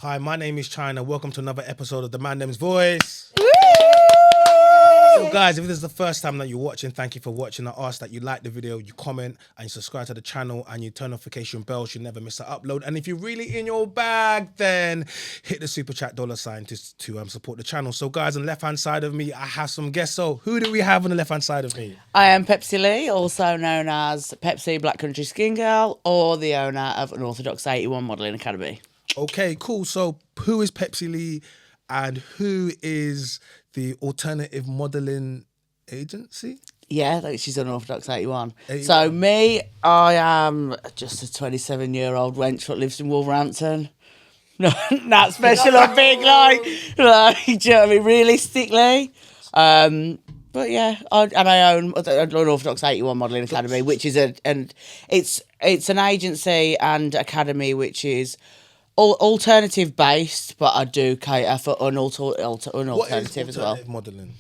Hi, my name is China. Welcome to another episode of the Mandems Voice. So guys, if this is the first time that you're watching, thank you for watching. I ask that you like the video, you comment, and you subscribe to the channel, and you turn notification bells. You never miss an upload. And if you're really in your bag, then hit the super chat $sign to support the channel. So guys, on the left-hand side of me, I have some guests. So who do we have on the left-hand side of me? I am Pepsi Lee, also known as Pepsi Black Country Skin Girl, or the owner of Unorthodox 81 Modelling Academy. Okay, cool. So who is Pepsi Lee and who is the alternative modelling agency? Yeah, like she's Unorthodox 81. 81. So me, I am just a 27-year-old wench that lives in Wolverhampton. No, not special or big, like, do you know what I mean? Realistically. But yeah, I own Unorthodox 81 Modelling Academy, which is it's an agency and academy which is alternative based, but I do cater for unalternative as well. Modelling?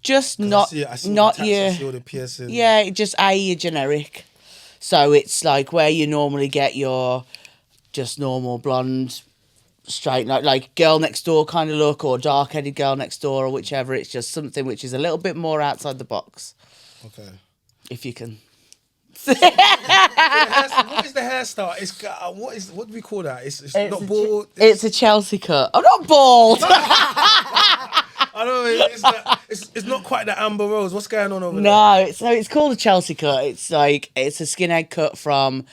Just I not see not the your tats, I see all the piercing. yeah, just your generic. So it's like where you normally get your just normal blonde, straight like girl next door kind of look, or dark headed girl next door, or whichever. It's just something which is a little bit more outside the box. Okay. If you can. What is the hairstyle? It's what do we call that? It's not bald. It's a Chelsea cut. I'm not bald. I don't know. It's not quite the Amber Rose. What's going on over there? No, it's called a Chelsea cut. It's like it's a skinhead cut from.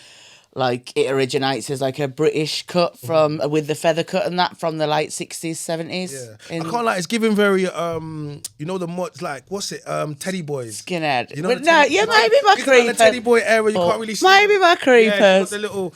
Like it originates as like a British cut from with the feather cut and that from the late 60s, 70s. Yeah. I can't lie, it's giving very you know the mods like what's it? Teddy Boys. Skinhead. You know But no, yeah, maybe my creepers. The Teddy Boy era, you can't really see. Maybe my creepers. Yeah, the little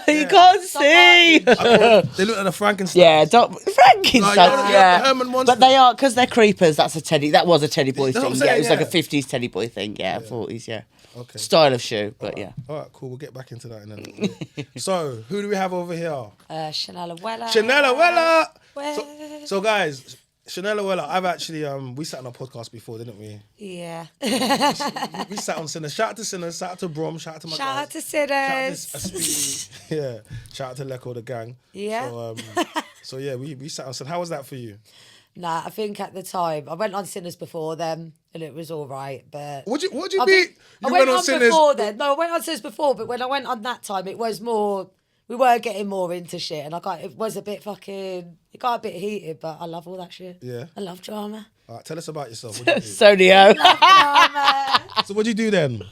You can't see. they look like the Frankenstein. Yeah, Frankenstein. Yeah, the Herman Monster. but they are because they're creepers. That was a Teddy Boy That's what thing. I'm Yeah, saying, it was like a yeah. 50s Teddy Boy thing. Yeah, 40s. Yeah. Okay. Style of shoe, but yeah. All right, cool. We'll get back into that in a little bit. So, who do we have over here? Chanella, wella. Chanella, wella. So guys, Chanella, wella. I've actually we sat on a podcast before, didn't we? Yeah. We sat on Sinners. Shout out to Sinners. Shout out to Brom. Shout out to my Shout guys. out to Sinners. Shout out to Speedy. Yeah. Shout out to Lecco, the gang. Yeah. So yeah, we sat on Sinners. How was that for you? Nah, I think at the time I went on Sinners before them, and it was all right. But What'd you beat? I went on Sinners before then. No, I went on Sinners before, but when I went on that time, it was more. We were getting more into shit, and it was a bit fucking. It got a bit heated, but I love all that shit. Yeah. I love drama. All right, tell us about yourself. What'd you do? So do you. Drama. So what'd you do then?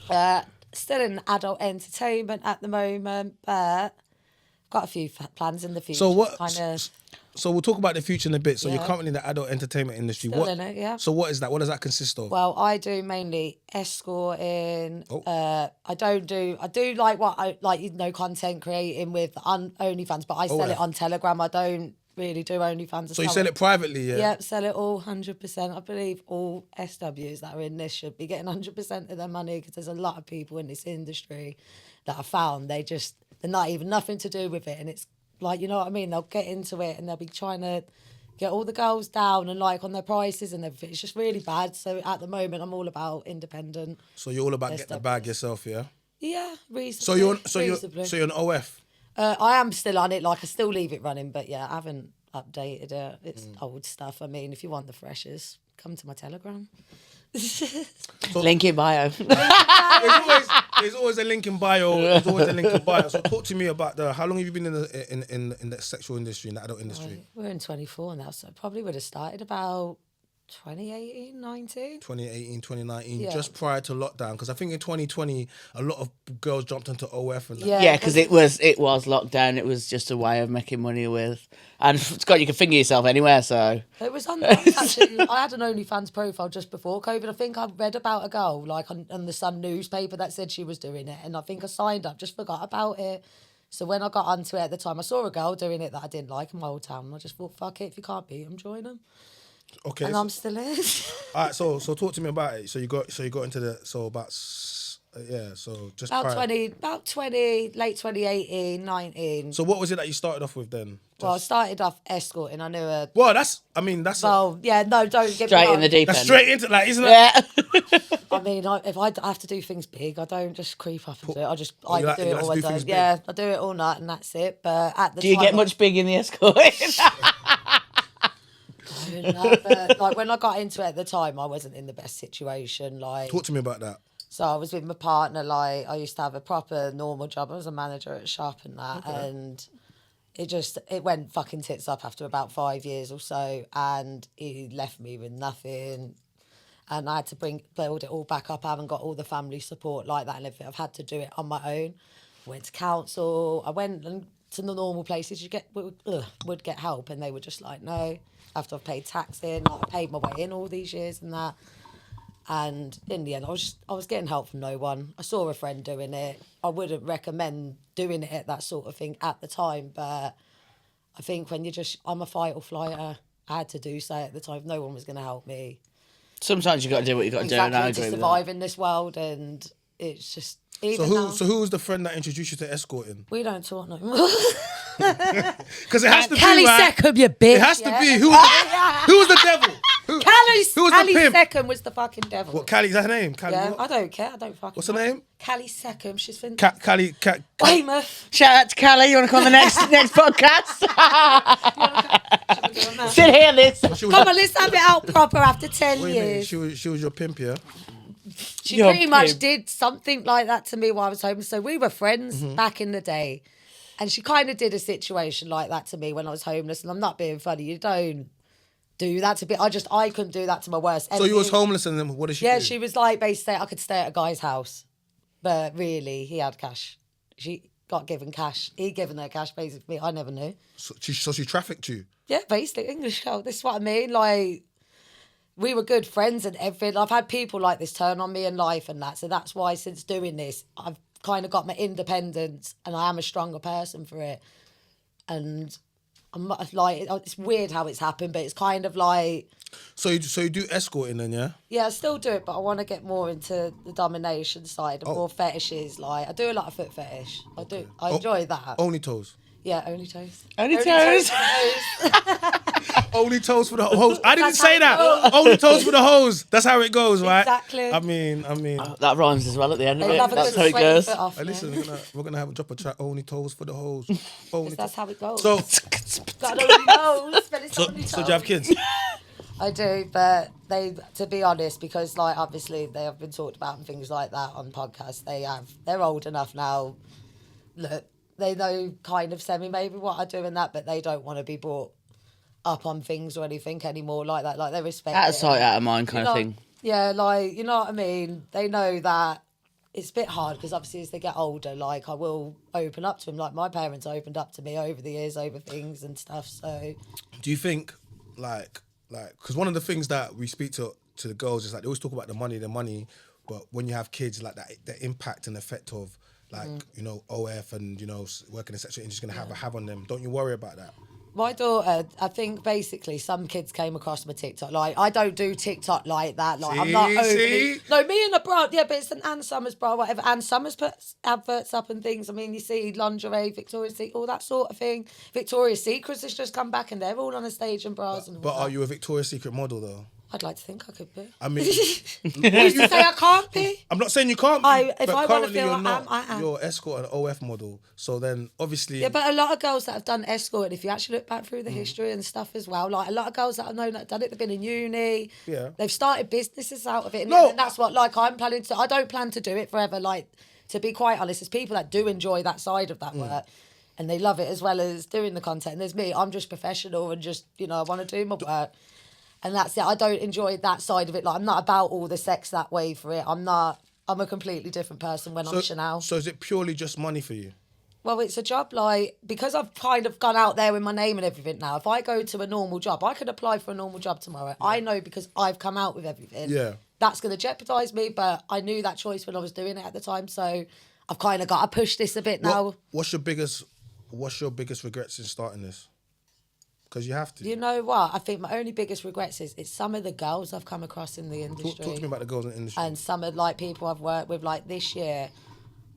Still in adult entertainment at the moment, but got a few plans in the future. So what? Kind of. So we'll talk about the future in a bit. So you're Yeah. currently in the adult entertainment industry. Still in it, yeah. So what is that? What does that consist of? Well, I do mainly escorting. Oh. I do like content creating with OnlyFans, but I sell yeah. it on Telegram. I don't really do OnlyFans. So you sell it privately, yeah? Yeah, sell it all 100%. I believe all SWs that are in this should be getting 100% of their money because there's a lot of people in this industry that I found they're not even nothing to do with it, and it's like, you know what I mean? They'll get into it and they'll be trying to get all the girls down and like on their prices and everything. It's just really bad. So at the moment, I'm all about independent. So you're all about getting the bag yourself, yeah? Yeah, reasonably. So you're an OF? I am still on it. Like, I still leave it running, but yeah, I haven't updated it. It's old stuff. I mean, if you want the freshers, come to my Telegram. Link in bio. There's always a link in bio. There's always a link in bio. So talk to me about how long have you been in the sexual industry, in the adult industry? We're in 24 now, so probably would have started about 2018, 19. 2018, 2019, Yeah. just prior to lockdown. Because I think in 2020, a lot of girls jumped into OF and that. Yeah. Yeah, because it was lockdown. It was just a way of making money with, and Scott, you can finger yourself anywhere. So It was on. Actually, I had an OnlyFans profile just before COVID. I think I read about a girl like on the Sun newspaper that said she was doing it, and I think I signed up. Just forgot about it. So when I got onto it at the time, I saw a girl doing it that I didn't like in my old town, and I just thought, fuck it, if you can't beat them, join them. Okay. And I'm still in. All right. So talk to me about it. So you got into about Yeah, so just About prior. 20, late 2018, 19. So what was it that you started off with then? Well, I started off escorting. I knew a... Well, that's Well, yeah, no, don't get me Straight wrong. in the deep that's end. straight into like, isn't it? Yeah. I mean, if I have to do things big, I don't just creep up and do it. I just Oh, you either like- do you it like to or I do don't. things big? Yeah, I do it all night and that's it. But at the Do you time, get much big in the escort? but like when I got into it at the time, I wasn't in the best situation. Like, Talk to me about that. so I was with my partner. Like, I used to have a proper normal job. I was a manager at a shop and that, and it went fucking tits up after about 5 years or so, and he left me with nothing. And I had to build it all back up. I haven't got all the family support like that and everything. I've had to do it on my own. Went to council. I went to the normal places would get help, and they were just like, no. After I've paid tax in, like, I paid my way in all these years and that. And in the end, I was getting help from no one. I saw a friend doing it. I wouldn't recommend doing it, that sort of thing at the time, but I think when I'm a fight or flighter. I had to do so at the time. No one was going to help me. Sometimes you got to do what you got to do, and I Exactly, agree to with survive that. in this world, and it's just So even now, who was the friend that introduced you to escorting? we don't talk no more. Because it has to Callie be right. Seckham, you bitch. It has to be. Who was the devil? Who was the Callie pimp? Seckham was the fucking devil. What, Callie, is that her name? Callie, Yeah, what? I don't care. I don't fucking. What's her care. name? Callie Seckham. She's been. Callie. Weymouth. Shout out to Callie. You want to come on the next podcast? Sit here, this. Come on, let's have it out proper after 10 What do you mean? years. She was your pimp, yeah? She Your pretty much pimp. did something like that to me while I was home. So we were friends Mm-hmm. back in the day. And she kind of did a situation like that to me when I was homeless. And I'm not being funny. You don't do that to me. I couldn't do that to my worst enemy. So you was homeless and then what did she Yeah, do? she was like basically I could stay at a guy's house. But really, he had cash. She got given cash. He given her cash, basically. I never knew. So she trafficked you? Yeah, basically, English girl. This is what I mean. Like, we were good friends and everything. I've had people like this turn on me in life and that. So that's why since doing this, I've kind of got my independence and I am a stronger person for it. And I'm not, like, it's weird how it's happened, but it's kind of like... So you do escorting then, yeah? Yeah, I still do it, but I want to get more into the domination side and more fetishes. Like, I do a lot of foot fetish. I enjoy that. Only toes. Yeah, only toes. Only toes. Only toes for the hose. I didn't That's say how it that. Only toes for the hose. That's how it goes, right? Exactly. I mean. That rhymes as well at the end of They it. love a That's good how it sweaty goes. foot off. Hey, listen, we're gonna have a drop a track. Only toes for the hose. Only That's how it goes. So Got only nose, but it's only do you have kids? I do, but to be honest, because like obviously they have been talked about and things like that on podcasts. They're old enough now. Look, they know kind of semi maybe what I do and that, but they don't want to be brought up on things or anything anymore like that. Like they respect Out it. of sight, out of mind kind You of know- thing. Yeah, like you know what I mean. They know that it's a bit hard because obviously as they get older, like I will open up to them. Like my parents opened up to me over the years over things and stuff. So Do you think like because one of the things that we speak to the girls is like they always talk about the money, but when you have kids, like that, the impact and effect of like you know OF and you know working in sexual industry is gonna have on them. Don't you worry about that? my daughter, I think basically some kids came across my TikTok. Like I don't do TikTok like that. Like I'm not overly. See? No, me and the bra. Yeah, but it's an Ann Summers bra, whatever. Ann Summers puts adverts up and things. I mean, you see lingerie, Victoria's Secret, all that sort of thing. Victoria's Secret has just come back and they're all on a stage in bras and all But that. are you a Victoria's Secret model though? I'd like to think I could be. I mean, You say I can't be? I'm not saying you can't be, If but I wanna currently feel you're I not. am, I am. You're escort and OF model. So then obviously Yeah, but a lot of girls that have done escort, if you actually look back through the history and stuff as well, like a lot of girls that I've known that have done it, they've been in uni, Yeah. they've started businesses out of it. And, No. and that's what, like, I'm planning to, I don't plan to do it forever. Like, to be quite honest, there's people that do enjoy that side of that work and they love it as well as doing the content. And there's me, I'm just professional and just, you know, I want to do my work. And that's it. I don't enjoy that side of it. Like, I'm not about all the sex that way for it. I'm a completely different person when I'm Chanel. So is it purely just money for you? Well, it's a job, like, because I've kind of gone out there with my name and everything now, if I go to a normal job, I could apply for a normal job tomorrow. I know because I've come out with everything. Yeah. That's going to jeopardise me, but I knew that choice when I was doing it at the time, so I've kind of got to push this a bit now. What's your biggest regrets in starting this? Because you have to. You know what? I think my only biggest regrets is it's some of the girls I've come across in the industry. Talk to me about the girls in the industry. And some of like people I've worked with. Like this year,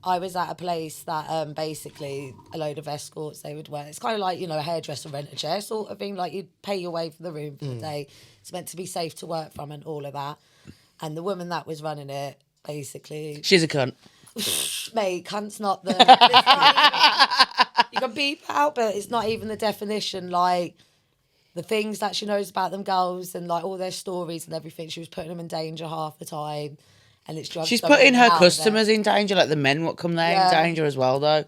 I was at a place that basically a load of escorts they would wear. It's kind of like, you know, a hairdresser rent a chair sort of thing. Like you'd pay your way for the room for the day. It's meant to be safe to work from and all of that. And the woman that was running it, basically, She's a cunt. mate, cunt's not the. You can beep out, but it's not even the definition. Like the things that she knows about them girls and like all their stories and everything, she was putting them in danger half the time. And it's drugs. She's going putting her out customers there. in danger, like the men what come there in danger as well, though.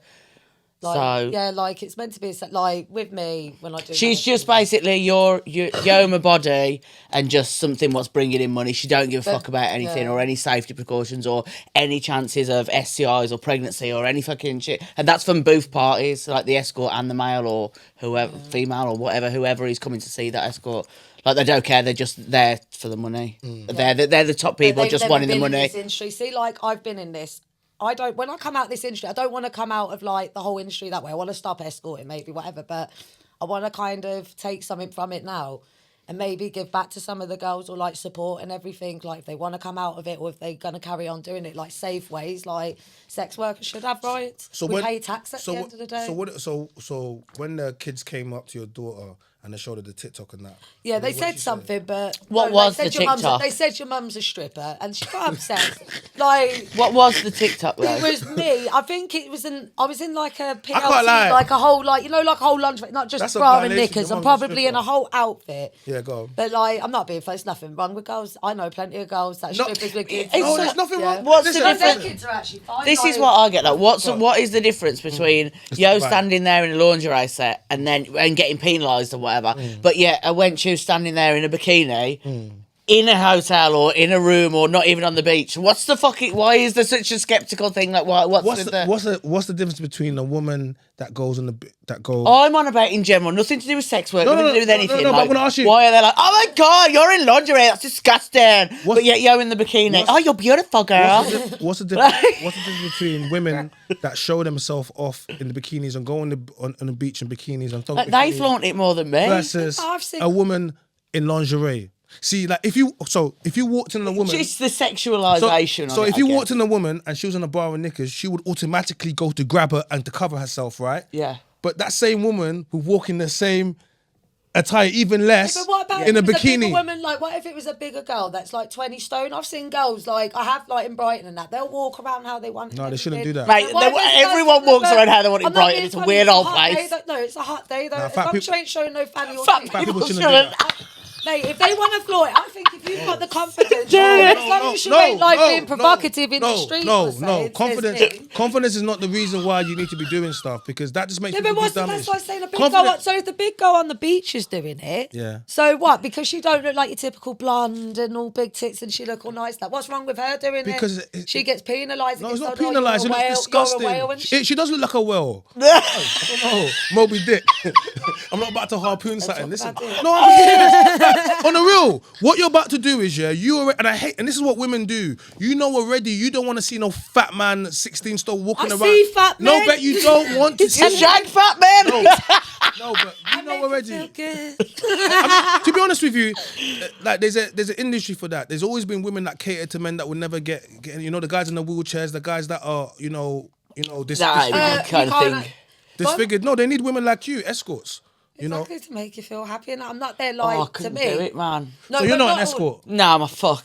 Like, So yeah, like it's meant to be like with me when I do. she's just management, basically your Yoma body and just something what's bringing in money. She don't give a fuck about anything or any safety precautions or any chances of STIs or pregnancy or any fucking shit. And that's from both parties, like the escort and the male or whoever, female or whatever, whoever is coming to see that escort. Like they don't care, they're just there for the money. They're the top people They've just never wanting the been in money. this industry. See, like I've been in this. When I come out this industry, I don't want to come out of like the whole industry that way. I want to stop escorting, maybe whatever, but I want to kind of take something from it now and maybe give back to some of the girls or like support and everything. Like if they want to come out of it or if they're going to carry on doing it, like safe ways, like sex workers should have rights. So we pay tax at the end of the day. So when the kids came up to your daughter and they showed her the TikTok and that. Yeah, they said something, but What no, was they the said your mum's TikTok? They said your mum's a stripper, and she got upset. Like What was the TikTok though? it was me. I think it was I was in like a can't PLT, lie. like a whole like like a whole lunch, not just That's a bra and violation. knickers. Your I'm mum's a probably in a stripper. whole outfit. Yeah, go on. But like, I'm not being funny. There's nothing wrong with girls. I know plenty of girls that are No, strippers with kids. No, there's nothing wrong. What's Listen, the Their difference? kids are actually fine. This is like- what I get. Like, what is the difference between yo right. standing there in a lingerie set and getting penalised or whatever? But yeah, I went you standing there in a bikini in a hotel or in a room or not even on the beach. What's the fucking? Why is there such a skeptical thing? Like, what's What's the difference between a woman that goes on that goes? I'm on about in general, nothing to do with sex work, nothing to do with anything. No, but like, I'm gonna ask you- why are they like, oh my god, you're in lingerie, that's disgusting. But yet you're in the bikini. Oh, you're beautiful, girl. What's the difference between women that show themselves off in the bikinis and go on the beach in bikinis and Like, they flaunt it more than me. versus I've seen- a woman in lingerie? See, like if you walked in a woman, Just the sexualisation. So of if it, you I guess. walked in a woman and she was in a bra and knickers, she would automatically go to grab her and to cover herself, right? Yeah. But that same woman would walk in the same attire, even less, But what about in a if it was a bigger bikini. woman? Like, what if it was a bigger girl that's like 20 stone? I've seen girls like I have like in Brighton and that they'll walk around how they want. and No, they shouldn't everything. do that. Mate, Why if it's everyone like- walks around how they want in I'm not Brighton. being It's a funny, weird it's old hot place. day, no, it's a hot day though. Nah, As fat long as people- you ain't showing no fanny or Fat titty. Fat people shouldn't do shouldn't. that. Mate, if they want to floor it, I think if you've got the confidence, No, as long as you ain't like being provocative in the no, streets. No, per se, no, it's confidence. me. Confidence is not the reason why you need to be doing stuff because that just makes Yeah, people but do what's damage. that's why I'm saying a big Confidence- girl. So if the big girl on the beach is doing it, Yeah. So what? Because she don't look like your typical blonde and all big tits and she look all nice. Like, what's wrong with her doing Because it? She gets penalised. No, it's not You're a penalised. It looks whale, disgusting. You're a whale and shit. She does look like a whale. Oh, Moby Dick. I'm not about to harpoon something. Listen, about it. no, I'm serious. Like, on the real, what you're about to do is, yeah, and I hate, and this is what women do. You know already, you don't want to see no fat man, 16 stone walking I around. see fat No, men. but you don't want to see. A shag fat man. No, but you know already. Feel good. To be honest with you, like there's an industry for that. There's always been women that cater to men that would never get you know, the guys in the wheelchairs, the guys that are, That kind of thing. disfigured. No, they need women like you, escorts. You know. Exactly, to make you feel happy, and I'm not there Oh, I like to couldn't me. do it, man. No, So you're but not an all- escort. No, I'm a fuck.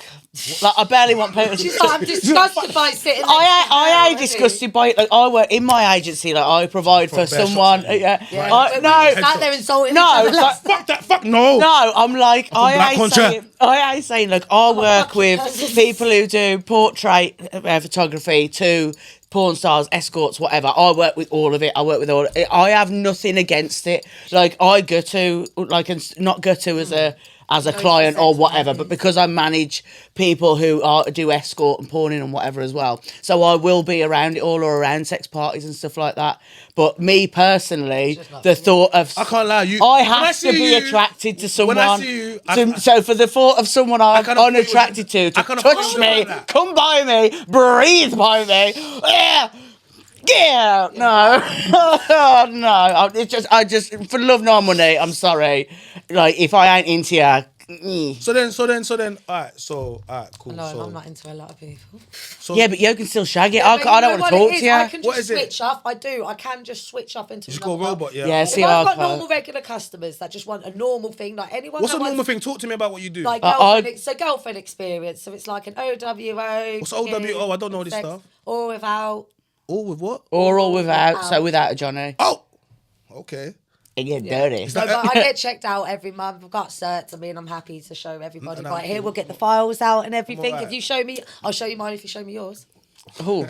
Like, I barely want people. She's like, I'm disgusted by sitting. I ain't disgusted by it. Like, I work in my agency. Like, I provide for bare someone. shots, Yeah. Yeah, I, but no, we sat there insulting no, each other. like, Fuck that. Fuck no. no. I'm like, black I ain't contra. saying. I ain't saying. Like, I work with people who do portrait photography to porn stars, escorts, whatever. I work with all of it. I work with all. I have nothing against it. Like, I go to and not go to as a client or whatever, but because I manage people who do escort and porning and whatever as well. So I will be around it all or around sex parties and stuff like that. But me personally, the thought of I can't lie. You. I when have to see be you- attracted to someone. When I see you, So for the thought of someone I'm can't afford unattracted to I can't touch afford me, like that. come by me, breathe by me, yeah, Yeah, no, oh, no. I just for love nor money. I'm sorry. Like if I ain't into you. So then. All right, cool. No, so, I'm not into a lot of people. so Yeah, but you can still shag it. Yeah, I but don't know want what to it talk is? to you. I can What just is it? switch off. I do. I can just switch off into just another go robot, yeah. Yeah, If see, I've got can't. normal regular customers that just want a normal thing, like anyone. What's that a normal wants, thing? Talk to me about what you do. Like girlfriend experience. So it's like an OWO. What's OWO? I don't know this sex, stuff. Or without. All with what? Or all without. So without a Johnny. Oh, okay. And you're dirty. So, but I get checked out every month. I've got certs. I mean, I'm happy to show everybody. Right here, we'll get the files out and everything. right. If you show me, I'll show you mine. If you show me yours. Ooh.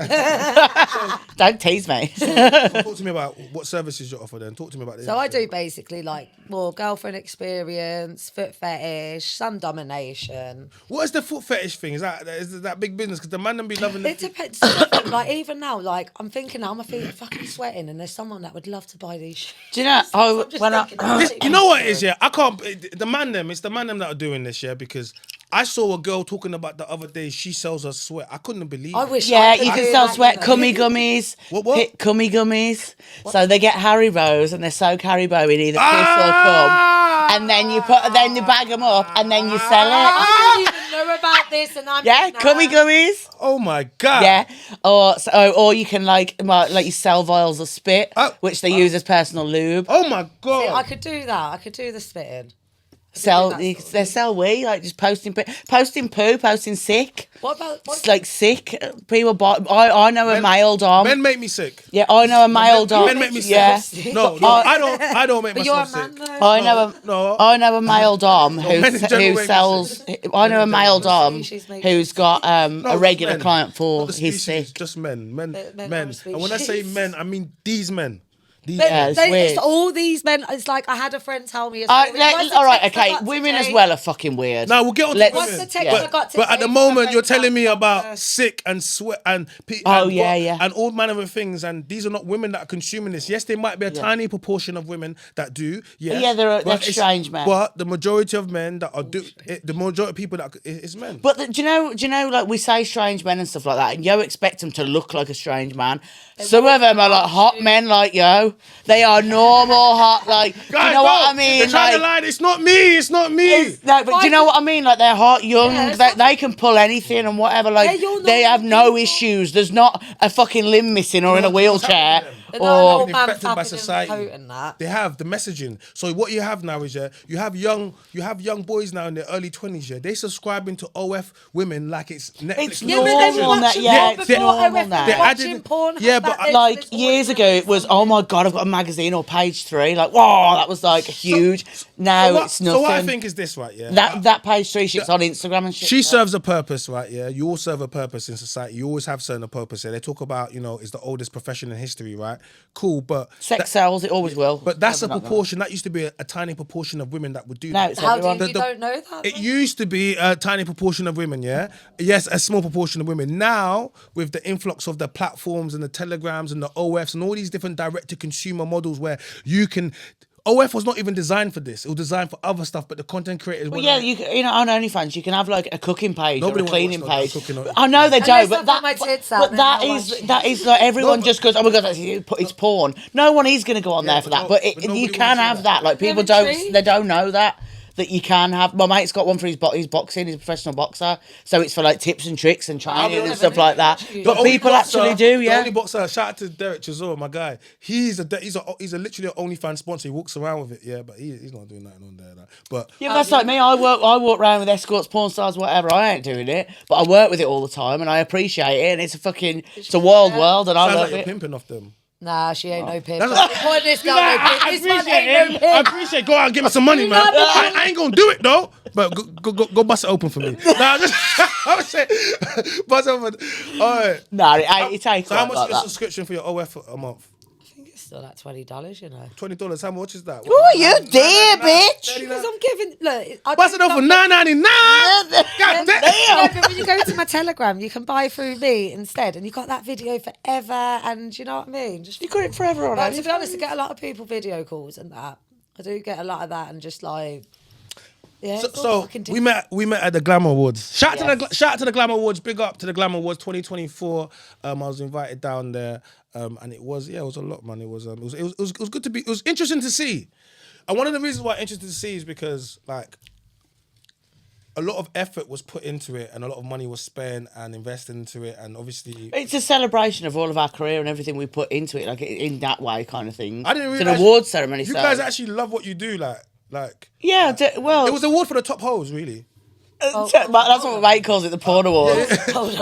Don't tease me. Talk to me about what services you offer then. Talk to me about this. So I do basically like more girlfriend experience, foot fetish, some domination. What is the foot fetish thing? Is that big business? Because the man them be loving the It depends. Like even now, like I'm thinking now, my feet are fucking sweating, and there's someone that would love to buy these shoes. Do you know? You know what it is, yeah? I can't. It's the man them that are doing this, yeah? Because I saw a girl talking about the other day. She sells her sweat. I couldn't believe. I wish. Yeah, I could you can do sell that, sweat you know. cummy gummies. What? Cummy gummies. So they get Haribo's and they soak Haribo in either piss or cum, and then you bag them up and then you sell it. I didn't even know about this, and I'm Yeah, cummy gummies. Oh my god. Yeah, or you can like you sell vials of spit, which they use as personal lube. Oh my god. I could do that. I could do the spitting. They sell we like just posting poo, posting sick. What about It's like sick. People buy. I know a male dom. Men make me sick. Yeah, I know a male dom. Men make me sick. Yeah. No, I don't make But you're myself a man, sick. though. I know a male dom men in general who make me sells. I know a male dom Species make who's got a regular men. client for Not the his species, sick. just men. Men. Men Men. are And when I say species. men, I mean these men. Yeah, it's weird. It's all these men. It's like I had a friend tell me. What's the All right, text I okay. got Women today? as well are fucking weird. Now we'll get on to Let's- What's women. the text Yeah. I got But at today the from moment, my you're friend telling me Sam? about sick and sweat and and all manner of things, and these are not women that are consuming this. Yes, there might be a tiny proportion of women that do. Yes, Yeah, they're but it's- strange men. But the majority of men that are the majority of people that is men. But do you know, like we say strange men and stuff like that, and you expect them to look like a strange man. Some of them are like hot men like yo. They are normal hot, like, Guys, you know what no, I mean? They're trying to Like, lie. It's not me. It's not me. no, but do you know what I mean? Like they're hot, young, Yeah, they can pull anything and whatever. Like you're they have no normal people. issues. There's not a fucking limb missing or in a wheelchair. They're not an Or old man Infected by flapping in society. the coat and that. They have the messaging. So what you have now is you have young boys now in their early 20s. Yeah, they subscribing to OF women like it's Netflix. It's Yeah, but normal they're now. watching Yeah, porn it's before normal OF, now. they're They're watching adding- porn. yeah, but like years ago it was, oh my god, I've got a magazine or page 3, like whoa, that was like huge. Now it's nothing. So what I think is this, right? Yeah, that page 3 shit's on Instagram and shit. she serves a purpose, right? Yeah, you all serve a purpose in society. You always have certain purpose. Yeah, they talk about it's the oldest profession in history, right? Cool, but Sex sells, it always will. But that's Never a not proportion. That used to be a tiny proportion of women that would do No, that. it's How everyone. do you don't know that? It used to be a tiny proportion of women, yeah? Yes, a small proportion of women. Now, with the influx of the platforms and the telegrams and the OFs and all these different direct-to-consumer models where you can... OF was not even designed for this. It was designed for other stuff, but the content creators... Well, want yeah, to- you know, on OnlyFans, you can have like a cooking page Nobody or a wants cleaning to watch page. cooking or- I know they Unless don't, but I've got my tits out, but then that I'll is watch it. that is like everyone No, just goes, oh my god, it's porn. No one is going to go on there for that, but but nobody you wants can to have see that. Like people Intrigue. they don't know that you can have. My mate's got one for his boxing. He's a professional boxer, so it's for like tips and tricks and training and stuff like that. But only people boxer- actually do, The yeah. only boxer, shout out to Derek Chisora, my guy. He's a literally an OnlyFans sponsor. He walks around with it, yeah, but he's not doing nothing on there. Like. But Yeah, but that's like me. I walk around with escorts, porn stars, whatever. I ain't doing it, but I work with it all the time, and I appreciate it. And it's a wild world, and I sounds love like you're it. pimping off them. Nah, she ain't no pimp. That's- Point this girl, I no pimp. This one appreciate ain't no it. I pimp. appreciate. Go out and give me some money, man. I ain't gonna do it though. But go bust it open for me. Nah, I was saying, bust it open. All right. No, it takes So how like much is your that. subscription for your OF a month? I think it's still like $20, you know. $20. How much is that? Oh, you dear bitch! Because I'm giving, look, I Bust it off for $9.99. God damn. Yeah, but when you go to my Telegram, you can buy through me instead, and you got that video forever, and you know what I mean? Just You got it forever on But it. to be honest, I get a lot of people video calls and that. I do get a lot of that, and just like, yeah. it's all So fucking we met at the Glamour Awards. Shout out Yes. to the Glamour Awards. Big up to the Glamour Awards 2024. I was invited down there. And it was a lot, man. It was good to be. It was interesting to see, and one of the reasons why it's interesting to see is because like a lot of effort was put into it, and a lot of money was spent and invested into it, and obviously it's a celebration of all of our career and everything we put into it, like in that way, kind of thing. I didn't realize it's an awards ceremony. You guys actually love what you do, like yeah. Well, it was an award for the top hoes, really. That's what my mate calls it, the porn awards.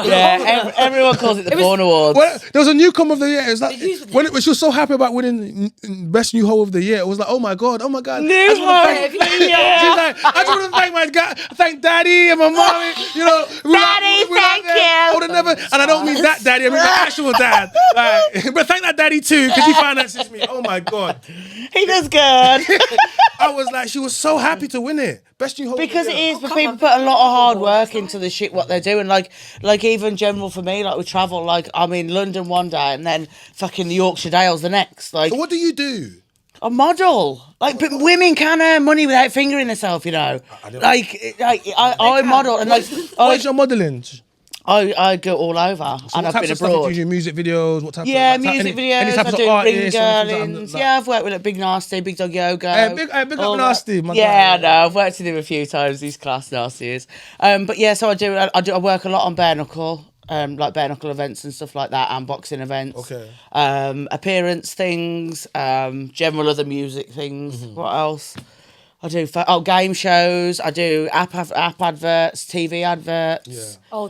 Yeah, everyone calls it the porn awards. Well, there was a newcomer of the year. It was like when she was so happy about winning best new hoe of the year. It was like, oh my god. New hoe. She's like, I just want to thank my God, thank Daddy and my mommy. You know, Daddy, thank you. I would have never, and I don't mean that Daddy. I mean my actual dad. Like, but thank that Daddy too, because he financed me. Oh my god, he does good. I was like, she was so happy to win it. Best new hoe because of the it year. is, but people put a lot of hard work into the shit what they're doing. Like even general for me, like we travel, like I'm in London one day and then fucking the Yorkshire Dales the next. Like, So what do you do? a model. Like, but women can earn money without fingering themselves, you know. I model and like What's your modelling? I go all over So and what I've been types of stuff abroad. do you do? Music videos? What type Yeah, of music videos. Any types I of do ring artists? girlings. Yeah, I've worked with like Big Nasty, Big Dog Yoga. Big up all Nasty. that. My Yeah, guy. I know. I've worked with him a few times. He's class Nasty is. But yeah, so I work a lot on bare knuckle. Like bare knuckle events and stuff like that, and boxing events. Okay. Appearance things. General other music things. Mm-hmm. What else? I do game shows. I do app adverts, TV adverts. Yeah. Oh,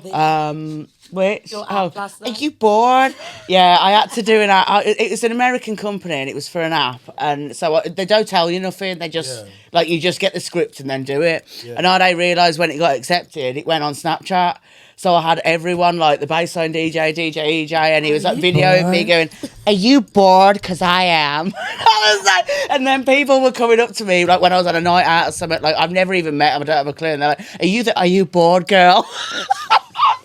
Which? Your app last Are night? you bored? Yeah, I had to do an app. It was an American company and it was for an app. And so they don't tell you nothing. They just, like, you just get the script and then do it. Yeah. And I realised when it got accepted, it went on Snapchat. So I had everyone, like, the bassline DJ EJ, and he was, like, videoing me going, are you bored? Because I am. I was like, and then people were coming up to me, like, when I was on a night out or something, like, I've never even met them, I don't have a clue. And they're like, are you bored, girl?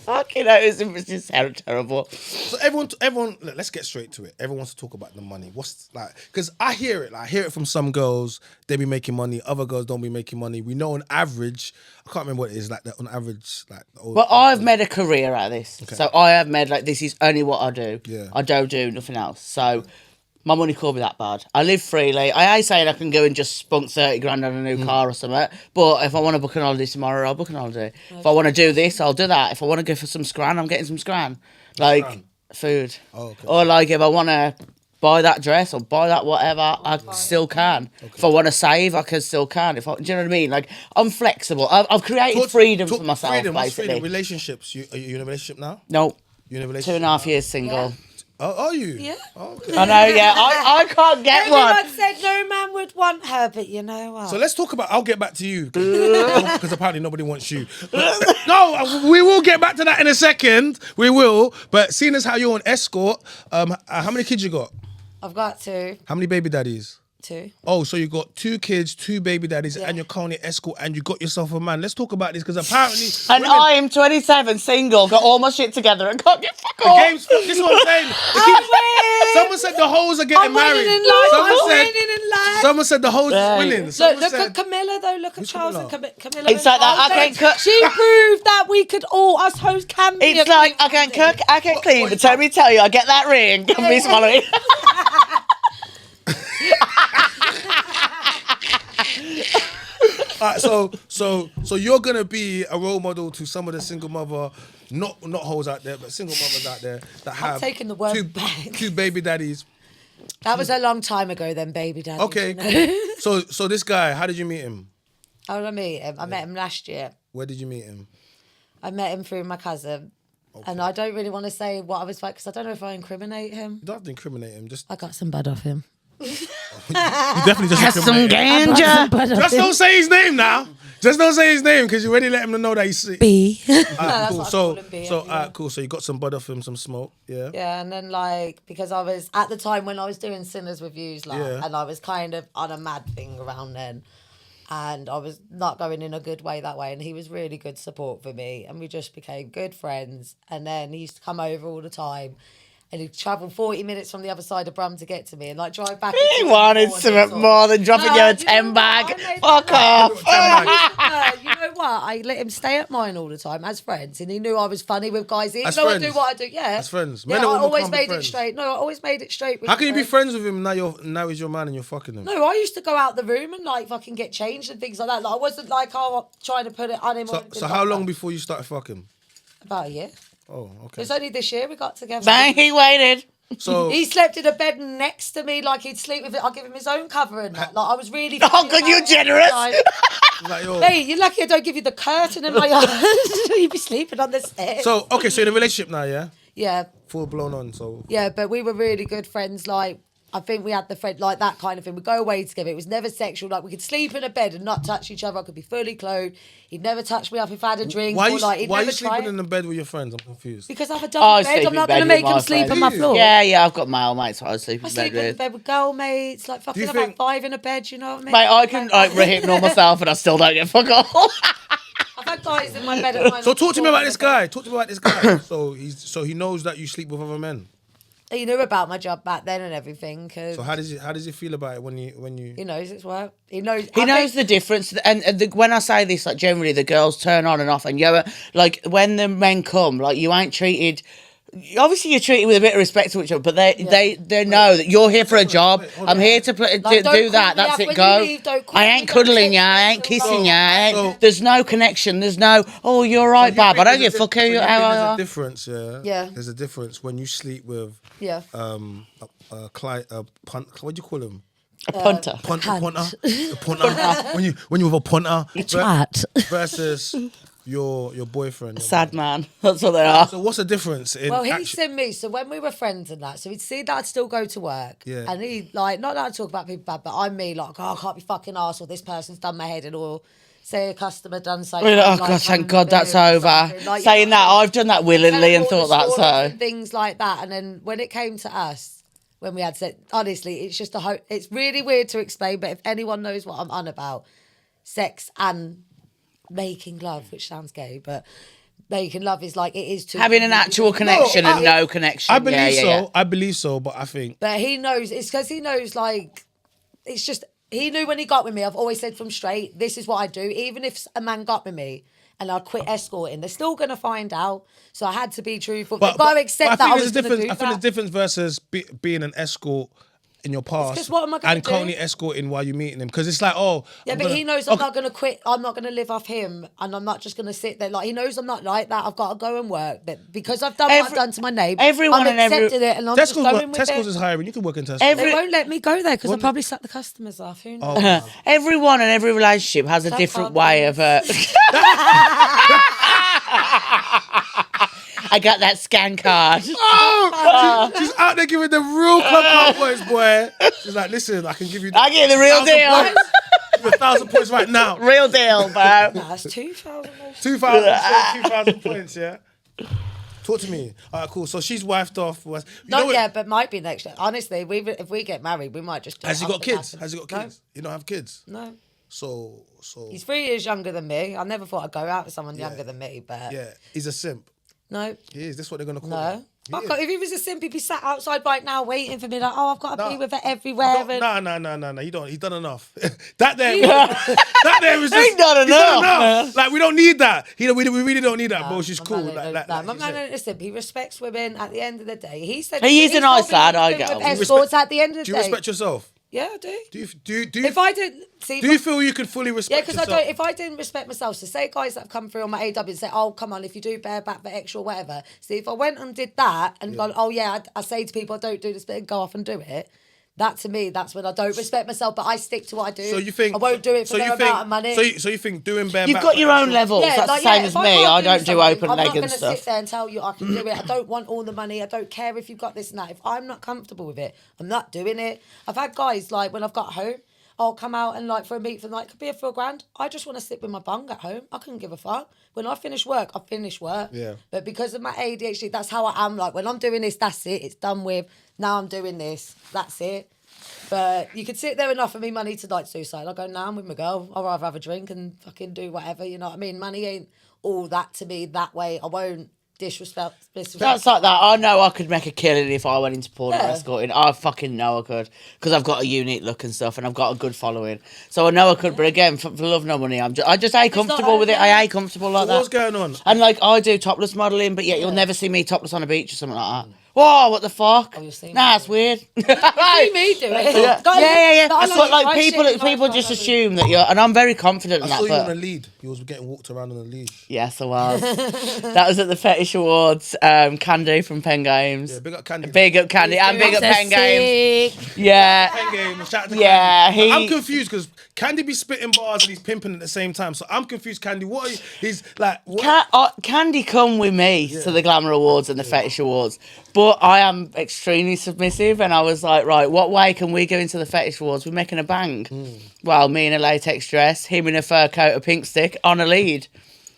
Fucking hell, it was just terrible. So everyone, look, let's get straight to it. Everyone wants to talk about the money. What's like, because I hear it from some girls, they be making money. Other girls don't be making money. We know on average, I can't remember what it is like. That on average, like. But I've made a career out of this, so I have made like this is only what I do. Yeah. I don't do nothing else. So my money can't be that bad. I live freely. I ain't saying I can go and just spunk 30 grand on a new car or something. But if I want to book an holiday tomorrow, I'll book an holiday. If I want to do this, I'll do that. If I want to go for some scran, I'm getting some scran. Like food. Oh, okay. Or like if I want to buy that dress or buy that whatever, I still can. Okay. If I want to save, I can still can. Do you know what I mean? Like, I'm flexible. I've created freedom for myself, freedom, basically. Freedom. Relationships. Are you in a relationship now? No. You in a relationship? 2.5 years single. Yeah. Oh, are you? Yeah. Oh, okay. I know, yeah. I can't get one. Everyone said no man would want her, but you know what? So let's talk about. I'll get back to you because apparently nobody wants you. No, we will get back to that in a second. We will. But seeing as how you're an escort, how many kids you got? I've got 2. How many baby daddies? 2. Oh, so you got 2 kids, 2 baby daddies, and you're currently escort, and you got yourself a man. Let's talk about this because apparently. And I am 27, single, got all my shit together, and can't get fuck The off. game's. This is what I'm saying. Someone said the hoes are getting I'm married. winning in life. Someone I'm said. winning in life. Someone said the hoes is winning. Look at Camilla though. Look at Charles and Camilla. It's like that. I can't cook. She proved that we could all us hoes can be. It's like I can't cook, I can't clean, but let me tell you, I get that ring. Can be swallowing. So you're gonna be a role model to some of the single mother, not hoes out there, but single mothers out there that have taking the word back. 2 baby daddies. That was a long time ago then, baby daddy. Okay. So this guy, how did you meet him? How did I meet him? I met him last year. Where did you meet him? I met him through my cousin. Okay. And I don't really want to say what I was like because I don't know if I incriminate him. You don't have to incriminate him. Just I got some bud off him. you definitely just incriminate him. Just don't say his name now. Just don't say his name because you already let him know that he's sick. B. Cool. Cool. So you got some bud off him, some smoke. Yeah. Yeah, and then like because I was at the time when I was doing Sinners Reviews, and I was kind of on a mad thing around then. And I was not going in a good way that way. And he was really good support for me. And we just became good friends. And then he used to come over all the time. And he'd travel 40 minutes from the other side of Brum to get to me and like drive back. He wanted something more than dropping you a 10 bag. Fuck off. You know what? I let him stay at mine all the time as friends, and he knew I was funny with guys. Even As though I friends? do what I do, yeah. As friends? Yeah, Men and I women always can't be made it friends. straight. No, I always made it straight with How can you be friends? friends with him now he's your man and you're fucking him? No, I used to go out the room and like fucking get changed and things like that. Like I wasn't like trying to put it on him. or anything So like how long that. before you started fucking? About a year. Oh, It okay. was only this year we got together. Bang, he waited. So He slept in a bed next to me, like he'd sleep with it. I'd give him his own cover and that. Like I was really. Oh, funny God, about you're it. generous. Like, like, yo. hey, you're lucky I don't give you the curtain in my eyes. You'd be sleeping on the stairs. So okay, so in a relationship now, yeah, Yeah, full blown on. So yeah, but we were really good friends. Like I think we had the friend like that kind of thing. We'd go away together. It was never sexual. Like we could sleep in a bed and not touch each other. I could be fully clothed. He'd never touch me up if I had a drink. why or like he'd are you never try sleeping it. in the bed with your friends? I'm confused. Because I have a I double sleep bed. I'm in not bed going to with make my him sleep on friends. my floor. Yeah, I've got male mates. I sleep I in sleep bed in with. bed with girl mates, like fucking you about think- 5 in a bed, you know what I mean? Mate, I can like rehypnol myself and I still don't get fuck all. I've had guys in my bed at night. So talk to me about this guy. Talk to me about this guy. So he knows that you sleep with other men. He knew about my job back then and everything. Cause So how does he feel about it when you? he knows it's work. He knows. He knows the difference, and when I say this, like generally the girls turn on and off, and like when the men come, like you ain't treated. Obviously, you're treated with a bit of respect to each other, but they know that you're here for a job. hold I'm on. here to Like, do don't call that. me That's up it. when Go. you leave, don't call I me, ain't don't cuddling text you. me, I ain't don't kissing lie. you. There's no connection. There's no. Oh, you're right, babe. I don't give a fuck who you There's are. a difference, yeah. Yeah. There's a difference when you sleep with Yeah. a client, what do you call him? A punter. Punter. Cunt. A punter. when you with a punter Twat. versus your boyfriend. your Sad man. man. That's what they are. So what's the difference in Well, he action? sent me, so when we were friends and that, so he'd see that I'd still go to work. Yeah. And he, like, not that I talk about people bad, but I'm me, like, oh, I can't be fucking arse or this person's done my head and all. Say a customer done something. We're like, oh like, God, having thank a God that's beer or over. something. Like, you Saying know that, what I mean? I've done that willingly Tell and all thought the that's stories so. and things like that. And then when it came to us, when we had sex, honestly, it's just it's really weird to explain, but if anyone knows what I'm on about, sex and making love, which sounds gay, but making love is like, it is too. Having an actual connection and no connection. I believe so. Yeah. I believe so, but I think But he knows, it's because he knows, like, it's just, he knew when he got with me, I've always said from straight, this is what I do. Even if a man got with me and I quit escorting, they're still going to find out. So I had to be truthful. They've got to accept that I was going to do I think there's a difference versus being an escort in your past 'cause what am I gonna and do? currently escorting while you're meeting him. Because it's like, oh... Yeah, but he knows I'm not going to quit. I'm not going to live off him, and I'm not just going to sit there. Like, he knows I'm not like that. I've got to go and work. But because I've done what I've done to my name, everyone I'm and every- accepting it, and I'm just going with Tesco's it. is hiring. You can work in Tesco. They won't let me go there because I'll probably suck the customers off. Who knows? Oh, Everyone and every relationship has a Shut different up, way of. I got that scan card. she's out there giving the real club points, boy. She's like, listen, I can give you... I get the real 1,000 deal. points. Give you 1,000 points right now. Real deal, bro. That's 2,000. 2,000 points, yeah? Talk to me. All right, cool. So she's wifed off. Not yet, but might be next year. Honestly, if we get married, we might just do Has it he got after kids? that. Has he got No. kids? You don't have kids? No. So... He's 3 years younger than me. I never thought I'd go out with someone younger than me, but Yeah, he's a simp. no. He is. That's what they're going to call No. him. Fuck He off. is. If he was a simp, he'd be sat outside right now waiting for me like, oh, I've got to be with her everywhere. No. You don't. He's done enough. that there is just... He's done enough. Like, we don't need that. We really don't need that, bro. She's cool. Like My you man said. ain't a simp. He respects women at the end of the day. He said He is a he's nice told me lad, he's I been get with on. Do you escorts at the end of the Do day. you respect yourself? Yeah, I do. Do you If I didn't see, do you feel you could fully yeah, respect because I yourself? don't. If I didn't respect myself, so say guys that have come through on my AW and say, "Oh, come on, if you do bareback for extra or whatever." See, if I went and did that and gone, "Oh yeah," I say to people, "I don't do this," but go off and do it. That to me, that's when I don't respect myself. But I stick to what I do. So you think I won't do it for no amount of money? So you think doing bareback? You've got your own levels. Yeah, That's like, the same yeah, as if I me. can't I do don't do something, open I'm leg not and gonna stuff. sit there and tell you I can do it. I don't want all the money. I don't care if you've got this and that. If I'm not comfortable with it, I'm not doing it. I've had guys like when I've got home, I'll come out and like for a meet for the night, could be for $1,000. I just want to sit with my bung at home. I couldn't give a fuck. When I finish work, I finish work. Yeah. But because of my ADHD, that's how I am. Like when I'm doing this, that's it. It's done with. Now I'm doing this. That's it. But you could sit there and offer me money tonight to do something. I'll go, nah, I'm with my girl. I'd rather have a drink and fucking do whatever, you know what I mean? Money ain't all that to me that way. I won't disrespect. That's like that. I know I could make a killing if I went into porn or escorting. I fucking know I could because I've got a unique look and stuff, and I've got a good following. So I know I could. But again, for love no money, I just ain't comfortable with it. I ain't comfortable like that. What's going on? And like I do topless modelling, but yet you'll never see me topless on a beach or something like that. Whoa, what the fuck? Oh, you'll see nah, me it's weird. See me do it. Yeah. But It's like people just assume that you're, and I'm very confident in I that. saw you But on a lead. You was getting walked around on a leash. yes, I was. That was at the Fetish Awards. Candy from Pen Games. Yeah, big up Candy. Big up Candy and big up Pen Games. Yeah. Pen Game. Shout out to Yeah, Candy. he- I'm confused because Candy be spitting bars and he's pimping at the same time. So I'm confused, Candy. What are you? He's like, what? Candy come with me to the Glamour Awards and the Fetish Awards, but I am extremely submissive, and I was like, right, what way can we go into the Fetish Awards? We're making a bang. Well, me in a latex dress, him in a fur coat, a pink stick, on a lead.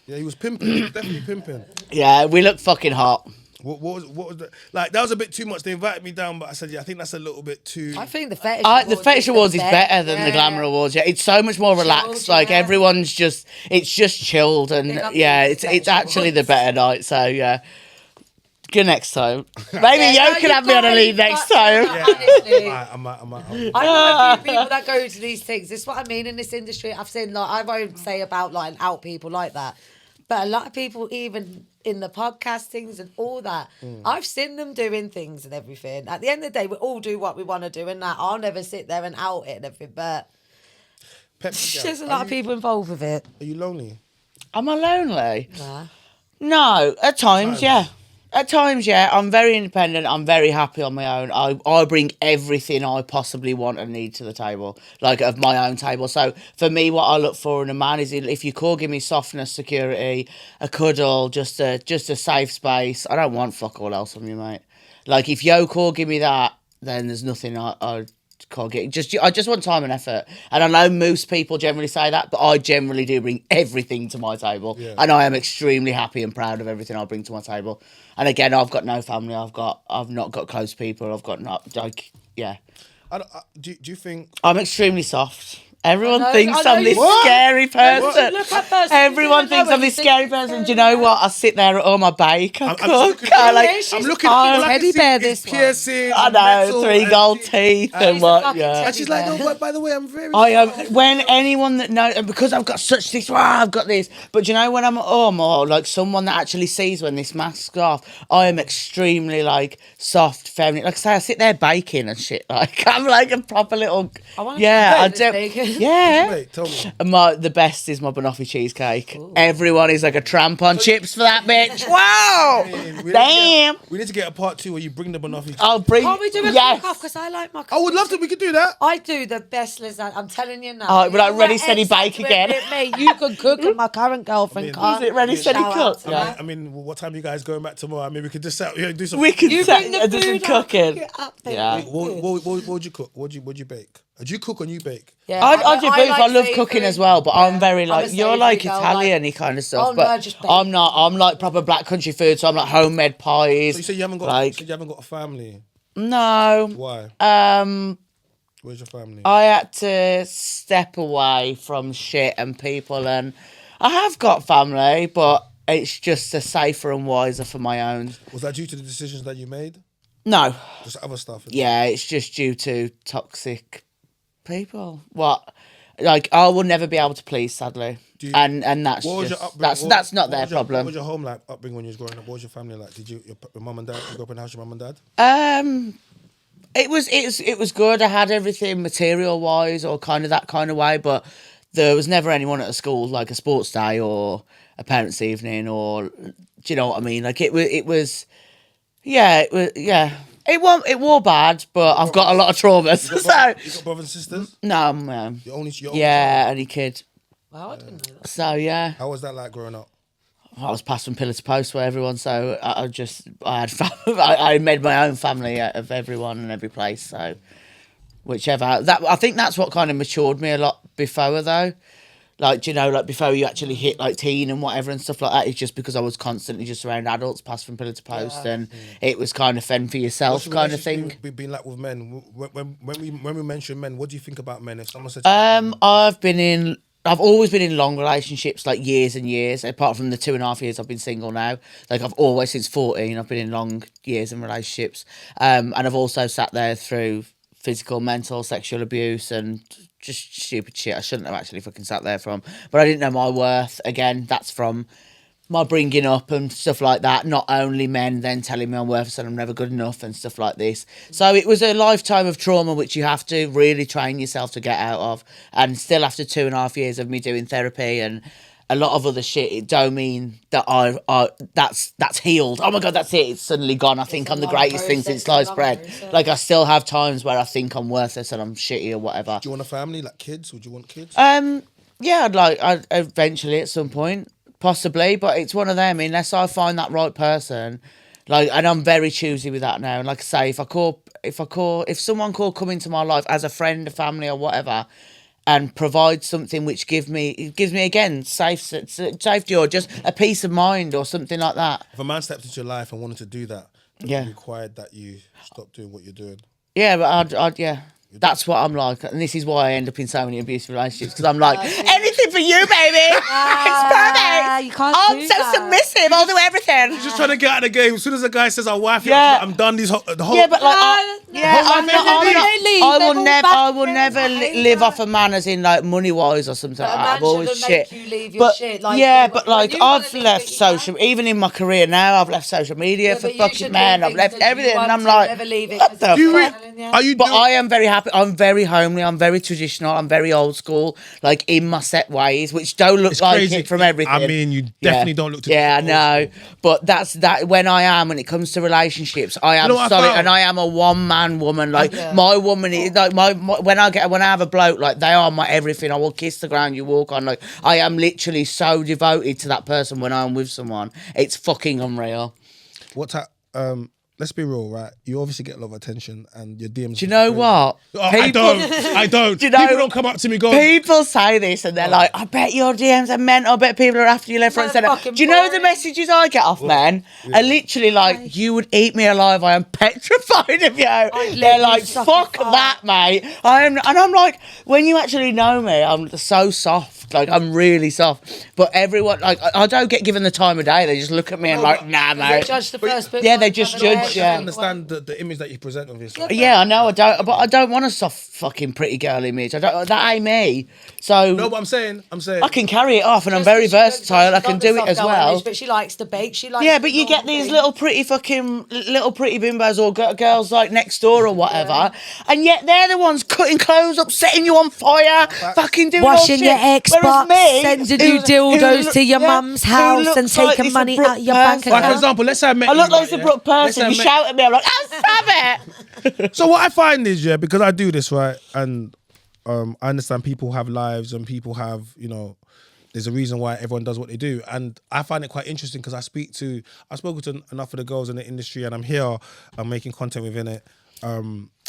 Yeah, he was pimping. He was definitely pimping. Yeah, we look fucking hot. What was the, like? That was a bit too much. They invited me down, but I said, yeah, I think that's a little bit too. I think the Fetish The Fetish Awards is better than the Glamour Awards. Yeah, it's so much more relaxed. Like everyone's just, it's just chilled, and yeah, it's actually the better night. So yeah. Good next time. Maybe Yo can have me on a lead next time. Yeah, I might. I know a few people that go to these things. This is what I mean in this industry. I've seen, like, I won't say about like out people like that, but a lot of people, even in the podcast things and all that, I've seen them doing things and everything. At the end of the day, we all do what we want to do, and that I'll never sit there and out it and everything. But there's a lot of people involved with it. Are you lonely? Am I lonely? Nah. No, at times, yeah. At times, yeah. I'm very independent. I'm very happy on my own. I bring everything I possibly want and need to the table, like of my own table. So for me, what I look for in a man is if you call, give me softness, security, a cuddle, just a safe space. I don't want fuck all else from you, mate. Like if you call, give me that, then there's nothing I can't get. I just want time and effort. And I know most people generally say that, but I generally do bring everything to my table. Yeah. And I am extremely happy and proud of everything I bring to my table. And again, I've got no family. I've not got close people. I've got not like, yeah. Do you think I'm extremely soft? Everyone I know, thinks I'm this What? scary person. Look at first, Everyone thinks I'm this scary person. Do you know what? I sit there at home, I bake, I cook. I'm looking at teddy bear this one. piercing. I know, 3 gold teeth and what, yeah. And she's like, no, but by the way, I'm very. I am. When anyone that knows, because I've got such this, I've got this. But you know, when I'm at home or like someone that actually sees when this mask's off, I am extremely like soft, feminine. Like I say, I sit there baking and shit. Like I'm like a proper little. I do. Yeah. Wait, tell me. The best is my banoffee cheesecake. Ooh. Everyone is like a tramp on chips for that bitch. Wow. Damn. We need to get a part 2 where you bring the banoffee. I'll bring. Can't we do a cook-off? Because I like my cook. I would love to. We could do that. I do the best lasagna. I'm telling you now. Oh, we're like ready, steady, bake again. Me. You can cook and my current girlfriend can't. Is it ready, steady, cook? I mean, what time are you guys going back tomorrow? I mean, we could just do some. We could do some cooking. Yeah. What would you cook? What would you bake? Do you cook or you bake? Yeah, I do both. like I love cooking as well, but I'm very like you're like Italian-y like, kind of stuff. Oh, but no, just I'm not. I'm like proper black country food, so I'm like homemade pies. So you say you haven't got like, you haven't got a family? No. Why? Where's your family? I had to step away from shit and people, and I have got family, but it's just a safer and wiser for my own. Was that due to the decisions that you made? No. Just other stuff? Yeah, it's just due to toxic people. What? Like, I will never be able to please, sadly. And that's just, that's not their problem. What was your home like upbringing when you was growing up? What was your family like? Did your mum and dad, you grew up in a house with your mum and dad? It was good. I had everything material wise or kind of that kind of way, but there was never anyone at a school like a sports day or a parents' evening or do you know what I mean? Like it was It wore bad, but I've got a lot of traumas. You got brothers and sisters? No, man. Your only only kid. Wow, I didn't know that. So yeah. How was that like growing up? I was passed from pillar to post for everyone, so I made my own family out of everyone and every place. So whichever I think that's what kind of matured me a lot before though. Like, you know, like before you actually hit like teen and whatever and stuff like that, it's just because I was constantly just around adults, passed from pillar to post, and it was kind of fend for yourself kind of thing. Being like with men, when we mention men, what do you think about men? If someone said, I've been in I've always been in long relationships, like years and years, apart from the 2.5 years I've been single now. Like, I've always, since 14, I've been in long years in relationships. And I've also sat there through physical, mental, sexual abuse and just stupid shit I shouldn't have actually fucking sat there from. But I didn't know my worth. Again, that's from my bringing up and stuff like that. Not only men then telling me I'm worthless and I'm never good enough and stuff like this. So it was a lifetime of trauma which you have to really train yourself to get out of. And still after 2.5 years of me doing therapy and a lot of other shit, it don't mean that that's healed. Oh my God, that's it. It's suddenly gone. I think I'm the greatest thing since sliced bread. Like, I still have times where I think I'm worthless and I'm shitty or whatever. Do you want a family, like kids? Would you want kids? Yeah, I'd eventually at some point. Possibly, but it's one of them. Unless I find that right person, like, and I'm very choosy with that now. And like I say, if someone could come into my life as a friend, a family, or whatever, and provide something which gives me again safety or just a peace of mind or something like that. If a man stepped into your life and wanted to do that, it required that you stop doing what you're doing. Yeah, but I'd that's what I'm like, and this is why I end up in so many abusive relationships, because I'm like, anything for you, baby. It's perfect. You can't I'm do so that. submissive. I'll do everything. You're just trying to get out of the game. As soon as a guy says, "I'll wife you," Yeah. I'm done. The whole Yeah, but like, I will never live off a man as in like money wise or something. But a Like man I've always shouldn't shit. make you leave your shit, like, yeah, you- but when like you wanna I've leave left it, you social, even in my career now, I've left social media for but you fucking should men. do I've left things that you everything, and want I'm to like, never leave it what 'cause the it's You re- fuck? Are you? But I am very happy. I'm very homely. I'm very traditional. I'm very old school, like in my set ways, which don't look It's like crazy. it from everything. I mean, you definitely don't look too Yeah, I old know. school. But that's that. When it comes to relationships, I am know what I solid, found? and I am a one man woman. Like my woman is like my when I have a bloke, like they are my everything. I will kiss the ground you walk on. Like, I am literally so devoted to that person when I'm with someone. It's fucking unreal. What type? Let's be real, right? You obviously get a lot of attention, and your DMs. Do you know what? Oh, I don't. Do you know, People don't come up to me going. People say this and they're like, I bet your DMs are mental. I bet people are after you left, right, and centre. Do you know the messages I get off men are literally like, you would eat me alive. I am petrified of you. They're like, fuck that, mate. And I'm like, when you actually know me, I'm so soft. Like, I'm really soft. But everyone, like, I don't get given the time of day. They just look at me and like, nah, mate. They judge the first book. Yeah, they just judge. I Yeah. understand the image that you present of yourself. Yeah, I know. I don't want a soft fucking pretty girl image. That ain't me. So No, but I'm saying. I can carry it off, and I'm very versatile. I can do it as well. But she likes to bake. She likes. Yeah, but you get these little pretty bimbos or girls like next door or whatever, and yet they're the ones cutting clothes up, setting you on fire, fucking doing washing all your shit. Xbox, Whereas me, sending you dildos to your mum's house and taking money out your bank Like, account. for example, let's say I met I look you, like a Brooke person. You shout at me, I'm like, I'll stab it. So what I find is, because I do this, right, and I understand people have lives and people have, there's a reason why everyone does what they do. And I find it quite interesting because I've spoken to enough of the girls in the industry, and I'm making content within it.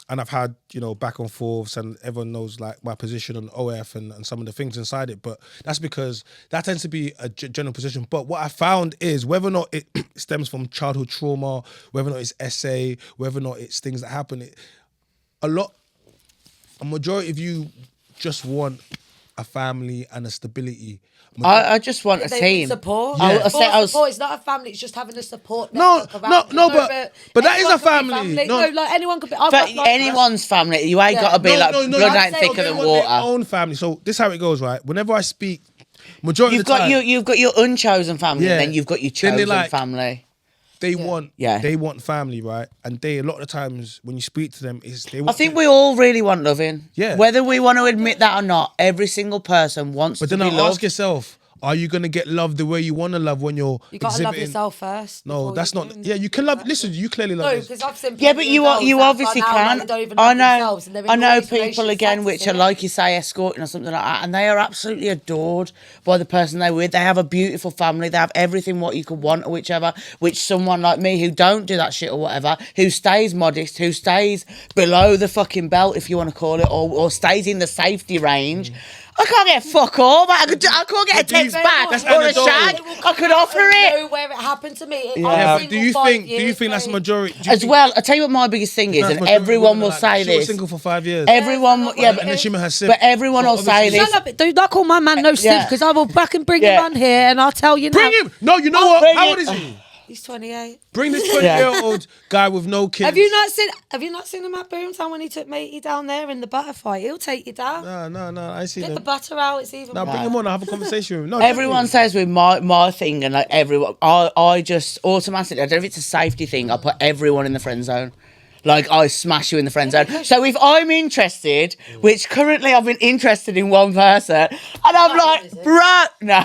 And I've had, back and forths, and everyone knows like my position on OF and some of the things inside it. But that's because that tends to be a general position. But what I found is whether or not it stems from childhood trauma, whether or not it's SA, whether or not it's things that happen, a majority of you just want a family and a stability. I just want a They team. need support. Yeah. Support. It's not a family. It's just having a support No, network around no, you. but that is anyone a could be family. No. like anyone could be. Anyone's family. You ain't got to be like blood ain't thicker than Their water. own family. So this is how it goes, right? Whenever I speak, majority of the time, You've got your unchosen family, and then you've got your Then chosen they family. they want family, right? And a lot of the times when you speak to them, I think we all really want loving. Yeah. Whether we want to admit that or not, every single person wants But to then be I loved. ask yourself, are you gonna get love the way you want to love when you're You got to love exhibiting? yourself first. No, before that's you not. do. Yeah, you can love. Listen, you clearly love. No, this. because I've seen Yeah, people but you girls you that obviously are now, can. like, they don't even I love know. themselves and they're in I all know these people again relations, which are fancy like you say escorting or something like that, and they are absolutely adored by the person they're with. They have a beautiful family. They have everything what you could want or whichever. Which someone like me who don't do that shit or whatever, who stays modest, who stays below the fucking belt if you want to call it, or stays in the safety range. I can't get fuck all, but I can't get a text back or a shag. I could offer it. Know where it happened to me. Yeah, but do you think that's majority? Well, I tell you what my biggest thing is, and everyone will say She was this. single for 5 years. Everyone, yeah, and then she met her simp. but everyone will say this. Shut up, dude. I call my man no simp because I will back and bring him on here and I'll tell you now. Bring him. No, you know what? How old is he? He's 28. Bring this 20-year-old guy with no kids. Have you not seen him at Boomtown when he took matey down there in the butter fight? He'll take you down. No, I see Get that. the butter out. It's even. No, bring him on. I'll have a conversation with him. No, Everyone says with my thing, and like everyone, I just automatically, I don't know if it's a safety thing, I put everyone in the friend zone. Like, I smash you in the friend zone. So if I'm interested, which currently I've been interested in one person, and I'm like, bro, no.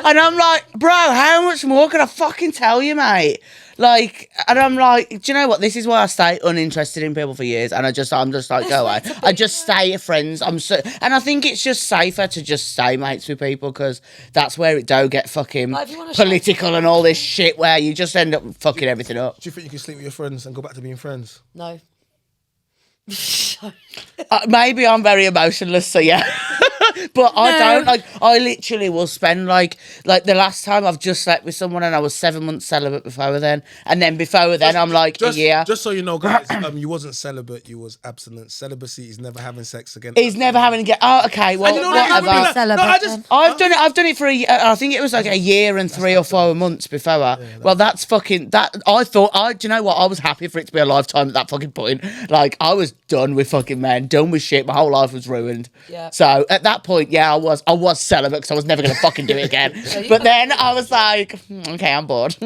And I'm like, bro, how much more can I fucking tell you, mate? Like, and I'm like, do you know what? This is why I stay uninterested in people for years, and I'm just like, go away. I just stay friends. And I think it's just safer to just stay mates with people because that's where it do get fucking political and all this shit where you just end up fucking everything up. Do you think you can sleep with your friends and go back to being friends? No. Maybe I'm very emotionless, so yeah. But I don't, like, I literally will spend like the last time I've just slept with someone and I was 7 months celibate before then, and then before then I'm like a year. Just so you know, guys, you wasn't celibate, you was abstinent. Celibacy is never having sex again. He's never having to get. Oh, okay. Well, you know whatever. I've done it for I think it was like a year and 3 or 4 months before. Well, that's fucking that. I thought, do you know what? I was happy for it to be a lifetime at that fucking point. Like, I was done with fucking men, done with shit. My whole life was ruined. Yeah. So at that point, yeah, I was celibate because I was never gonna fucking do it again. But then I was like, okay, I'm bored.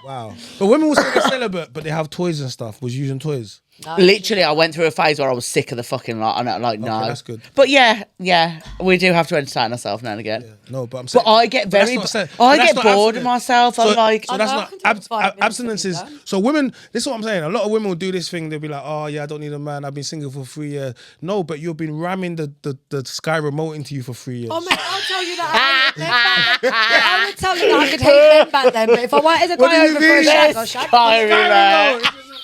Wow. But women will say they're celibate, but they have toys and stuff. Was you using toys? No, Literally, I went through a phase where I was sick of the fucking lot. And I'm like, no. Okay, that's good. But yeah, we do have to entertain ourselves now and again. Yeah. No, but I'm saying. But I get very, I get bored of myself. I'm like, so that's not abstinence is. So women, this is what I'm saying. A lot of women will do this thing. They'll be like, oh yeah, I don't need a man. I've been single for 3 years. No, but you've been ramming the Sky remote into you for 3 years. Oh man, I'll tell you that. I would tell you that I could hate men back then, but if I wanted to go over for a shag, I'll shag.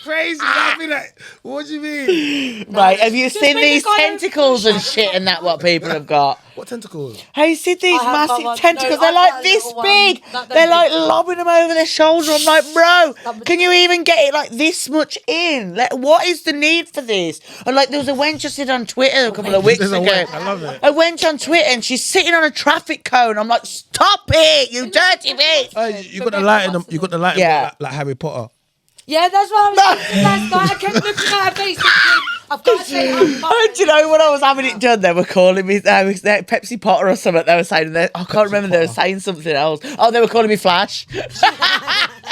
Crazy. I feel like, what do you mean? Right, have you seen these tentacles and shit and that what people have got? What tentacles? Have you seen these massive tentacles? No, they're like this big. They're like lobbing them over their shoulder. I'm like, bro, can you even get it like this much in? Like, what is the need for this? And like, there was a wench I said on Twitter a couple of weeks ago. I love it. A wench on Twitter and she's sitting on a traffic cone. I'm like, stop it, you dirty bitch. You got the light in them. You got the light in them like Harry Potter. Yeah, that's what I was saying last night. I kept looking at her face. I've got to say, do you know when I was having it done, they were calling me Pepsi Potter or something. They were saying that I can't remember. They were saying something else. Oh, they were calling me Flash.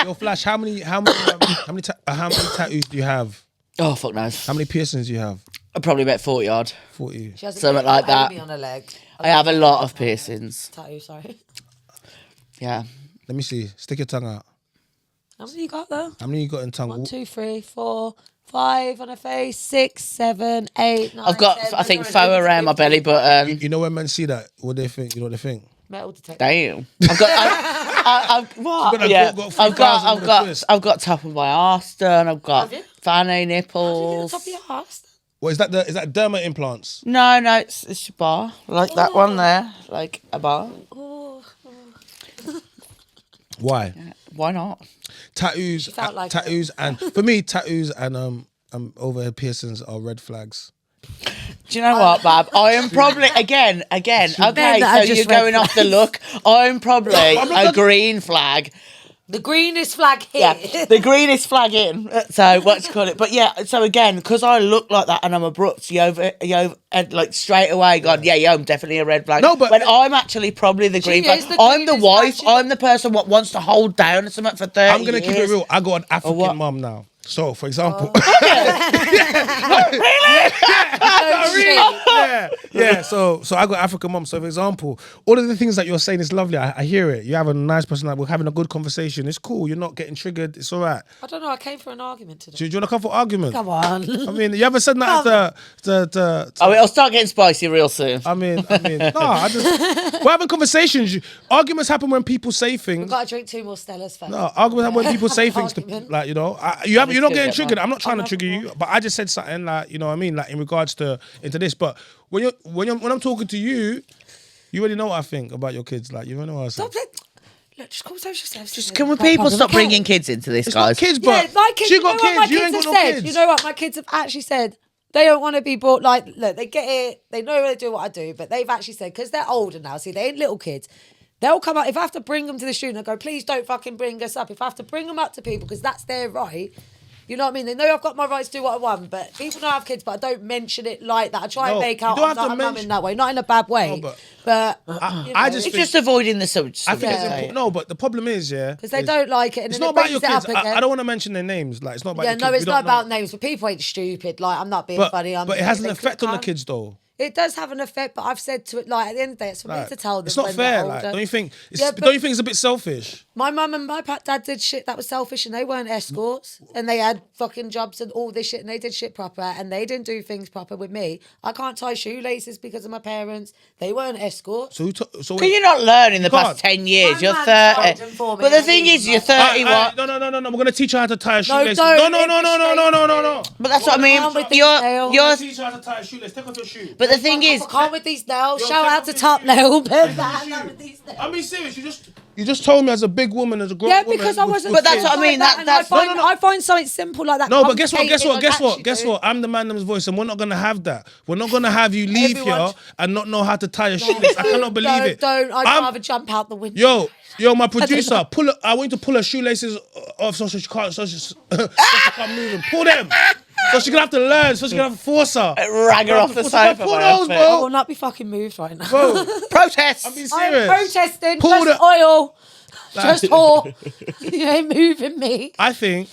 Yo, Flash, how many tattoos do you have? Oh, fuck knows. How many piercings do you have? Probably about 40 odd. 40. Something like that. On her leg. I have a lot of piercings. Tattoo, sorry. Yeah. Let me see. Stick your tongue out. How many you got though? How many you got in tongue? 1, 2, 3, 4, 5 on her face, 6, 7, 8, 9. I've got, 10, I think, 4 around my belly button. You know when men see that, what they think? You know what they think? Metal detector. Damn. I've got top of my arse done. I've got fanny nipples. Top of your arse. What is that? Is that derma implants? No, it's a bar like that one there, like a bar. Why? Yeah, why not? Tattoos, and for me, tattoos and overhead piercings are red flags. Do you know what, Bab? I am probably again. Okay, so you're going off the look. I'm probably a green flag. The greenest flag here. Yeah, the greenest flag in. So what you call it? But yeah, so again, because I look like that and I'm abrupt, you over and like straight away gone, yeah, I'm definitely a red flag. No, but when I'm actually probably the green flag. I'm the wife. I'm the person what wants to hold down something for 30 I'm gonna keep it real. I got an African mum now. So, for example, yeah. So I got African mum. So, for example, all of the things that you're saying is lovely. I hear it. You have a nice personality. We're having a good conversation. It's cool. You're not getting triggered. It's all right. I don't know. I came for an argument today. Do you want to come for argument? Come on. I mean, you haven't said that I'll start getting spicy real soon. I mean, we're having conversations. Arguments happen when people say things. We've got to drink 2 more Stellas first. No, arguments happen when people say things to, like, you know, you you're not getting triggered. I'm not trying to trigger you, but I just said something like, you know what I mean, like in regards to into this. But when I'm talking to you, you already know what I think about your kids. Like, you already know what I say. Stop it. Look, just call social services. Just can people stop bringing kids into this, It's guys? not kids, but yeah, my kids, she got kids. You ain't got no kids. You know what? My kids have actually said they don't want to be brought. Like, look, they get it. They know they do what I do, but they've actually said because they're older now. See, they ain't little kids. They'll come up if I have to bring them to the student. I go, please don't fucking bring us up. If I have to bring them up to people because that's their right. You know what I mean? They know I've got my right to do what I want, but people know I have kids, but I don't mention it like that. I try and make out I'm not in that way, not in a bad way. No, but I just it's just avoiding the subject. I think it's important. No, but the problem is, because they don't like it. And it's then not about your kids. I don't want to mention their names. Like, it's not about your kids. No, it's not about names, but people ain't stupid. Like, I'm not being funny. But it has an effect on the kids, though. It does have an effect, but I've said to it, like, at the end of the day, it's for me to tell them. It's not fair. Like, don't you think? Don't you think it's a bit selfish? My mum and my dad did shit that was selfish, and they weren't escorts, and they had fucking jobs and all this shit, and they did shit proper, and they didn't do things proper with me. I can't tie shoelaces because of my parents. They weren't escorts. So can you not learn in the past 10 years? You're 30. But the thing is, you're 31. No. We're gonna teach you how to tie a shoelace. No. But that's what I mean. You're teach you how to tie a shoelace. Take off your shoe. But the thing is, I can't with these nails. Shout out to Top Nail. I mean, serious. You just told me as a big woman, as a grown woman. Yeah, because I wasn't. But that's what I mean. I find something simple like that. No, but guess what? I'm the mandems voice, and we're not gonna have that. We're not gonna have you leave here and not know how to tie a shoelace. I cannot believe it. I'd rather jump out the window. Yo, my producer, I want you to pull her shoelaces off so she can't move them. Pull them. So she's gonna have to learn. So she's gonna have to force her. Rag her off the sofa. Pull those, bro. I will not be fucking moved right now. Bro, protest. I'm being serious. I'm protesting. Just oil. Just whore. You ain't moving me. I think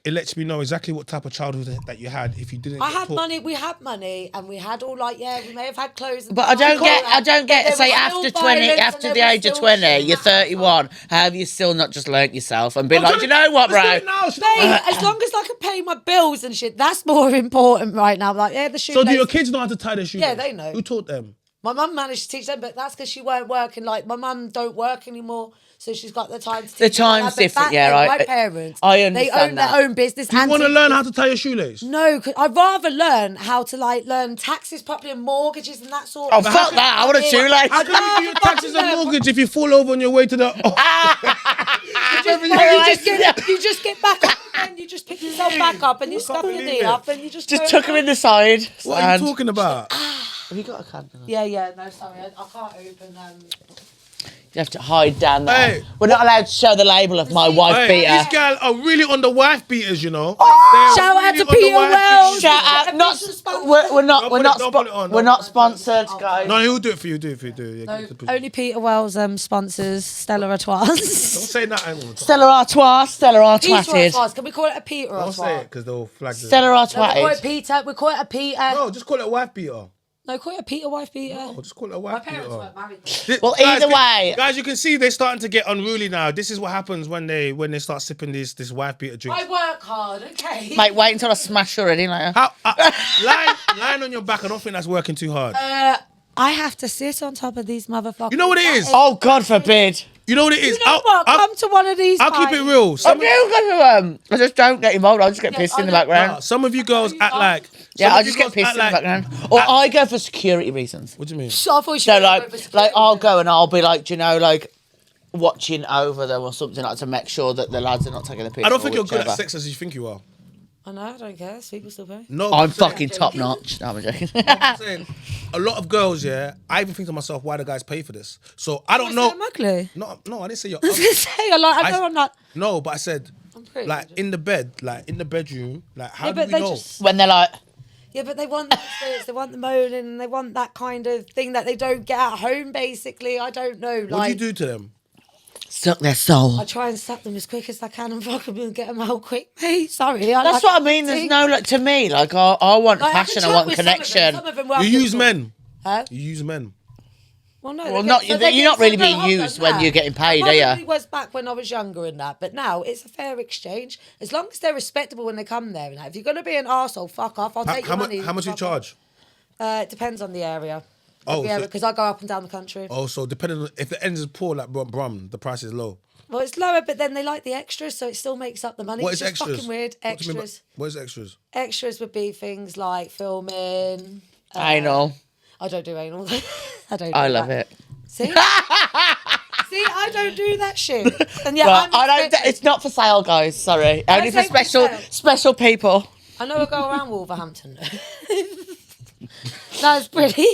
it lets me know exactly what type of childhood that you had if you didn't. I had money. We had money, and we had all we may have had clothes. But I don't get. Say after 20, after the age of 20, you're 31. Have you still not just learnt yourself and been like, you know what, bro? Mate, as long as I can pay my bills and shit, that's more important right now. Like, the shoelace. So do your kids know how to tie their shoes? Yeah, they know. Who taught them? My mum managed to teach them, but that's because she weren't working. Like, my mum don't work anymore, so she's got the time to teach them. The time's different, right? My parents, I understand their own business. Do you want to learn how to tie your shoelace? No, cause I'd rather learn how to learn taxes properly and mortgages and that sort of. Oh, fuck that! I want a shoelace. How can you do your taxes and mortgage if you fall over on your way to the? You just get back up and you just pick yourself back up and you scuff your knee up and you just tuck them in the side. What are you talking about? Have you got a candle? Yeah. No, sorry, I can't open. You have to hide down there. Hey, we're not allowed to show the label of my wife beater. These guys are really on the wife beaters, you know. Shout out to Peter Wells. Shout out. We're not sponsored, guys. No, he'll do it for you. Yeah, only Peter Wells sponsors Stella Artois. Don't say that anymore. Stella Artois. Can we call it a Peter Artois? Don't say it because they'll flag it. Stella Artois. We call it Peter. We call it a Peter. No, just call it a wife beater. No, call it a Peter wife beater. No, just call it a wife beater. My parents weren't married. Well, either way, guys, you can see they're starting to get unruly now. This is what happens when they start sipping this wife beater drink. I work hard, okay. Mate, wait until I smash her already later. Lying on your back, I don't think that's working too hard. I have to sit on top of these motherfuckers. You know what it is? Oh, God forbid. You know what it is? You know what? Come to one of these. I'll keep it real. I just don't get involved. I just get pissed in the background. Some of you girls act like. Yeah, I just get pissed in the background. Or I go for security reasons. What do you mean? So I'll go and I'll be watching over them or something to make sure that the lads are not taking the piss. I don't think you're good at sex as you think you are. I know, I don't care. People still pay. No, I'm fucking top notch. No, I'm joking. I'm saying, a lot of girls, I even think to myself, why do guys pay for this? So I don't know. I'm ugly. No, I didn't say you're I was ugly. gonna say, I know I'm not. No, but I said, in the bed, in the bedroom, how do we know? When they're like. Yeah, but they want the experience, they want the moaning, and they want that kind of thing that they don't get at home, basically. I don't know. What do you do to them? Suck their soul. I try and suck them as quick as I can and fuck them and get them out quick, mate. Sorry. That's what I mean. There's no, to me, I want passion, I want connection. You use men. Huh? You use men. Well, no. Well, you're not really being used when you're getting paid, are you? It was back when I was younger and that, but now it's a fair exchange. As long as they're respectable when they come there and that. If you're going to be an arsehole, fuck off. I'll take your money. How much do you charge? It depends on the area. Oh, yeah, so- because I go up and down the country. Oh, so depending on if the ends is poor like Brum, the price is low. Well, it's lower, but then they like the extras, so it still makes up the money. What it's is just extras? fucking weird. What do you mean by- Extras. What is extras? Extras would be things like filming. Anal. I don't do anal. I don't. I do love that. it. See. See, I don't do that shit. And yeah, But I'm I don't. expected- It's not for sale, guys. Sorry, only for say for sale. special people. I know a girl around Wolverhampton. No, it's pretty.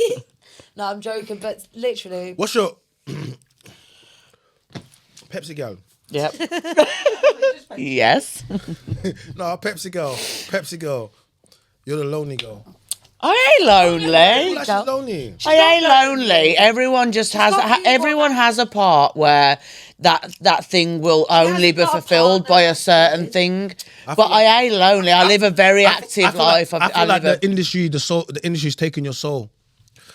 No, I'm joking, but literally. What's your Pepsi girl? Yep. Yes. No, Pepsi girl. You're the lonely girl. I ain't lonely. Like she's lonely. I ain't lonely. Everyone just has. got people Everyone that- has a part where that thing will only be got a fulfilled by a partner. certain thing. But feel I ain't lonely. I live a very active life. I feel like live the industry's taking your soul.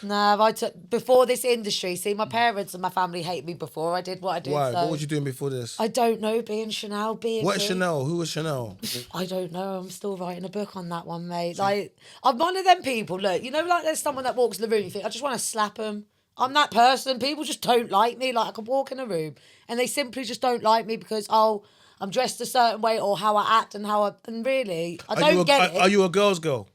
No, before this industry. See, my parents and my family hate me before I did what I did. Why? So What was you doing before this? I don't know. Being Chanel, being What is me. Chanel? Who was Chanel? I don't know. I'm still writing a book on that one, mate. Like, I'm one of them people. Look, you know, like there's someone that walks in the room. You think I just want to slap them. I'm that person. People just don't like me. Like I can walk in a room and they simply just don't like me because I'm dressed a certain way or how I act and and really I don't get it. Are you a girl's girl?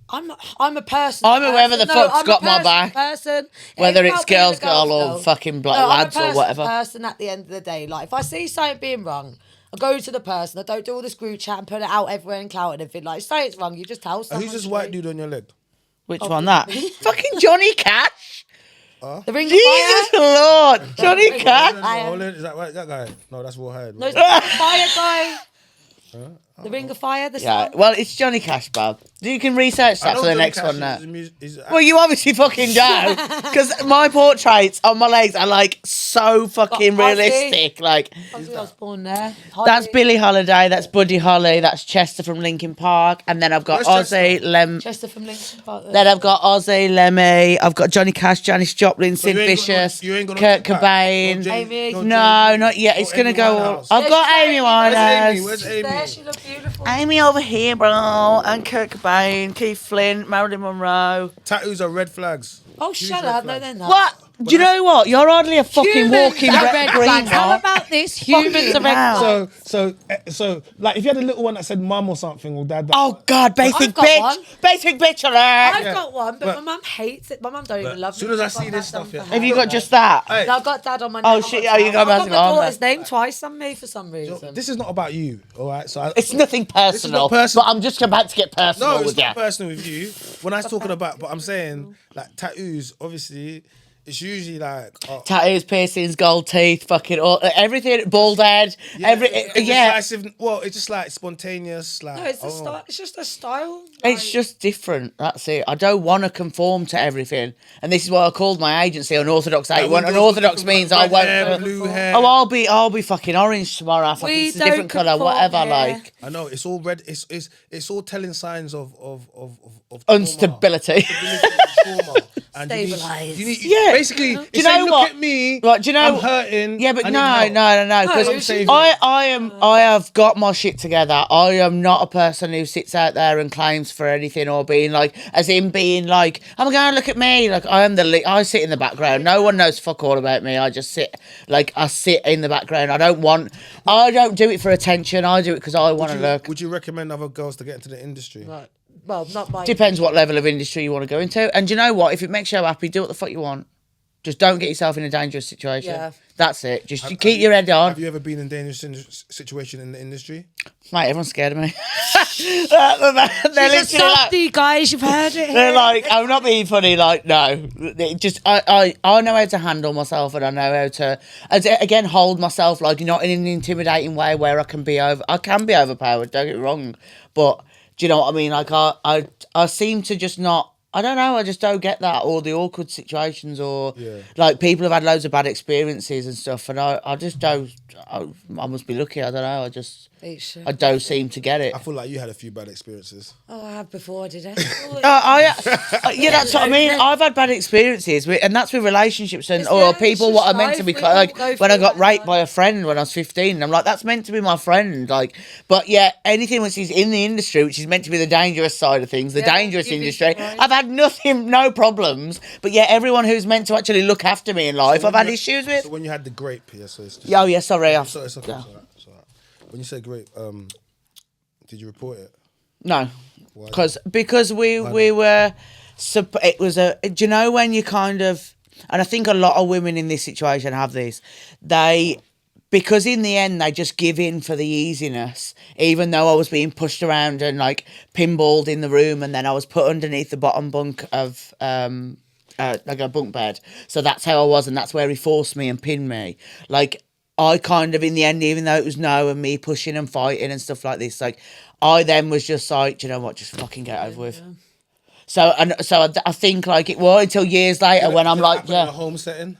I'm a person. I'm a whoever the fuck's I'm a got my person, back. Person. Whether Ain't it's about being a girls girl or fucking black I'm a lads or person- whatever. Person at the end of the day, like if I see something being wrong, I go to the person. I don't do all this group chat and put it out everywhere and clout and everything. Like say it's wrong, you just tell someone. Who's this white dude on your leg? Which one? That fucking Johnny Cash. The Ring of Jesus Fire. Lord, Johnny Cash. Is that right? That guy? No, that's Will Hyde. No, it's the Ring of Fire guy. The Ring of Fire. The Yeah, song. well, it's Johnny Cash, Bob. You can research I that know for the Johnny next Cash one is now. a is Well, you obviously fucking don't, because my portraits on my legs are like so fucking Ozzy. realistic. Like, Ozzy Osbourne there. that's Holly. Billie Holiday, that's Buddy Holly, that's Chester from Linkin Park, and then I've got Where's Ozzy, Chester? Chester from Linkin Park. Then I've got Ozzy, Lemmy, I've got Johnny Cash, Janis Joplin, Sid you ain't got no- Vicious, you ain't got no Kurt Tupac? Cobain. No Jay- Amy. no No, Jay-Z? not yet. It's No gonna Amy go. Winehouse? I've got Amy Where's Amy? Winehouse. Where's There, Amy? she looked beautiful. Amy over here, bro, and Kurt Cobain, Keith Flint, Marilyn Monroe. Tattoos are red flags. Oh, Huge shut red up. No, flags. they're not. What? Do you know what? You're hardly a fucking Humans walking are red red green flags. How mark. about this? Humans are red hell. flags. So, like, if you had a little one that said mum or something or dad. Oh God, basic I've got bitch, one. basic bitch alert. I've got one, but my But- mum hates it. My mum don't even love As soon me. as I I've got see this that done stuff, yeah. for her. Have you got just that? Hey, No, I've got dad on my Oh, neck. shit, I've got oh, you got I've Massive my on daughter's there. name twice on me for some reason. this is not about you, all right? So It's nothing personal, personal. but I'm just about to get personal No, it's with you. not personal with you. When I was talking about, but I'm saying like tattoos. Obviously, it's usually like Tattoos, piercings, gold teeth, fucking all, everything, bald head, it's just like spontaneous. Like No, it's a style. It's just a style. It's Like, just different. That's it. I don't want to conform to everything, and this is why I called my agency Unorthodox 81. Unorthodox means I won't. Hair, blue hair. Oh, I'll be fucking orange tomorrow. Fucking We it's a different don't colour, whatever. conform here. Like I know it's all red. It's all telling signs of instability. trauma. And Stabilise. you need Yeah. basically. Do you it's know saying, what? Look at me. Right, do you know? I'm hurting. Yeah, but I need no, help. because No, I have got my shit together. I am not a person who sits out there and claims for anything or being like, as in being like, oh my God, look at me. Like I am I sit in the background. No one knows fuck all about me. I just sit in the background. I don't do it for attention. I do it because I want to look. Would you recommend other girls to get into the industry? Right. Well, not my. Depends what level of industry you want to go into. And do you know what? If it makes you happy, do what the fuck you want. Just don't get yourself in a dangerous situation. Yeah. That's it. Just keep your head on. Have you ever been in a dangerous situation in the industry? Mate, everyone's scared of me. They're literally like, Softy, guys, you've heard it. they're like, I'm not being funny. Like, no, I know how to handle myself, and I know how to, again, hold myself. Like, not in an intimidating way where I can be overpowered. Don't get me wrong, but do you know what I mean? Like, I seem to just not. I don't know. I just don't get that, or the awkward situations, or like people have had loads of bad experiences and stuff, and I just don't. I must be lucky. I don't know. I don't seem to get it. I feel like you had a few bad experiences. Oh, I have before, did I? Yeah, that's what I mean. I've had bad experiences, and that's with relationships and It's or just people what are meant to be life, we all like. go When I through got that, raped like- by a friend when I was 15, I'm like, that's meant to be my friend. Like, but yeah, anything which is in the industry, which is meant to be the dangerous side of things, the Yeah, dangerous you'd be industry. surprised. I've had had nothing, no problems. But yeah, everyone who's meant to actually look after me in life, I've had issues with. So when you had the grape, so it's just... Oh yeah, sorry. It's okay, it's all right. When you said grape, did you report it? No, Why? because we were. It was a. Do you know when you kind of? And I think a lot of women in this situation have this. Because in the end they just give in for the easiness, even though I was being pushed around and like pinballed in the room, and then I was put underneath the bottom bunk of like a bunk bed. So that's how I was, and that's where he forced me and pinned me. Like I kind of in the end, even though it was no and me pushing and fighting and stuff like this, like I then was just like, do you know what, just fucking get over with. So I think like it was until years later when I'm like, yeah, in a home setting.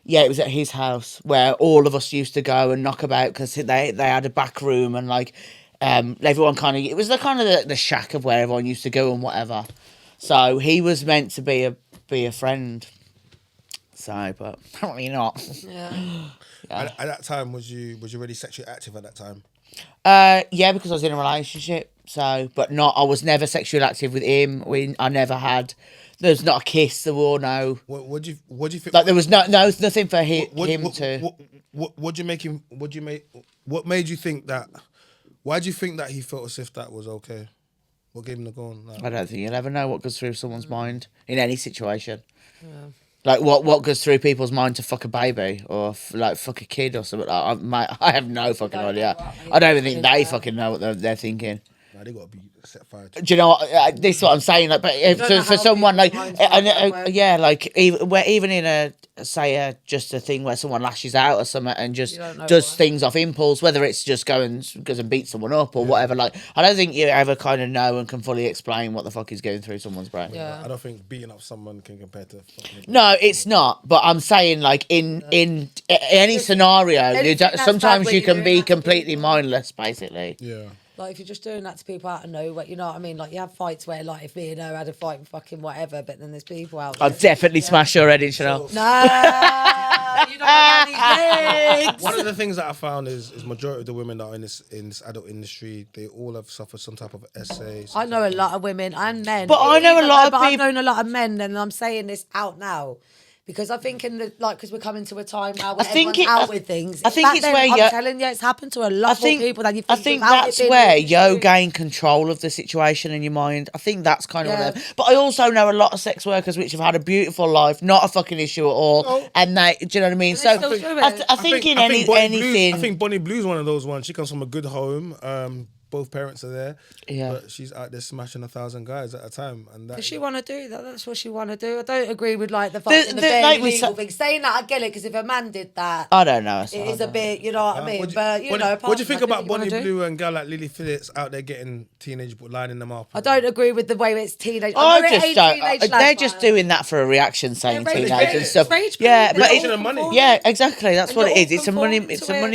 Yeah, it was at his house where all of us used to go and knock about because they had a back room and like everyone kind of, it was the kind of the shack of where everyone used to go and whatever. So he was meant to be a friend. So, but apparently not. Yeah. At that time, was you already sexually active at that time? Yeah, because I was in a relationship. So, but not. I was never sexually active with him. I never had. There's not a kiss. There were no. What do you think? Like there was nothing for him to. What made you think that? Why do you think that he felt as if that was okay? What gave him the go on? I don't think you'll ever know what goes through someone's mind in any situation. Yeah. Like what goes through people's mind to fuck a baby or like fuck a kid or something. I have no fucking idea. I don't even think they fucking know what they're thinking. Nah, they got to be set fire. Do you know what? This is what I'm saying. Like, but for someone like, yeah, like even in a just a thing where someone lashes out or something and just does things off impulse, whether it's just goes and beats someone up or whatever. Like, I don't think you ever kind of know and can fully explain what the fuck is going through someone's brain. Yeah. I don't think beating up someone can compare to. No, it's not. But I'm saying, like in any scenario, sometimes you can be completely mindless, basically. Yeah. Like, if you're just doing that to people out of nowhere, you know what I mean? Like, you have fights where, like, if me and her had a fight and fucking whatever, but then there's people out there. I'd definitely smash your head in, Chanel. No, you don't have any legs. One of the things that I found is majority of the women that are in this adult industry, they all have suffered some type of essay. I know a lot of women and men. But I know a lot of people. I've known a lot of men, and I'm saying this out now. Because I think because we're coming to a time now where everyone's out with things. I think it's where I'm telling you, it's happened to a lot more people than you think. I think that's where you gain control of the situation in your mind. I think that's kind of what But I also know a lot of sex workers which have had a beautiful life, not a fucking issue at all. And they, do you know what I mean? So I think anything. I think Bonnie Blue's one of those ones. She comes from a good home. Both parents are there, but she's out there smashing 1,000 guys at a time, and that. Does she want to do that? That's what she want to do. I don't agree with like the legal thing. Saying that, I get it, because if a man did that, I don't know. It is a bit, you know what I mean. But you know, what do you think about Bonnie Blue and girl like Lily Phillips out there getting teenage lining them up? I don't agree with the way it's teenage. I just don't. They're just doing that for a reaction, saying teenage and stuff. Yeah, but money. Yeah, exactly. That's what it is. It's a money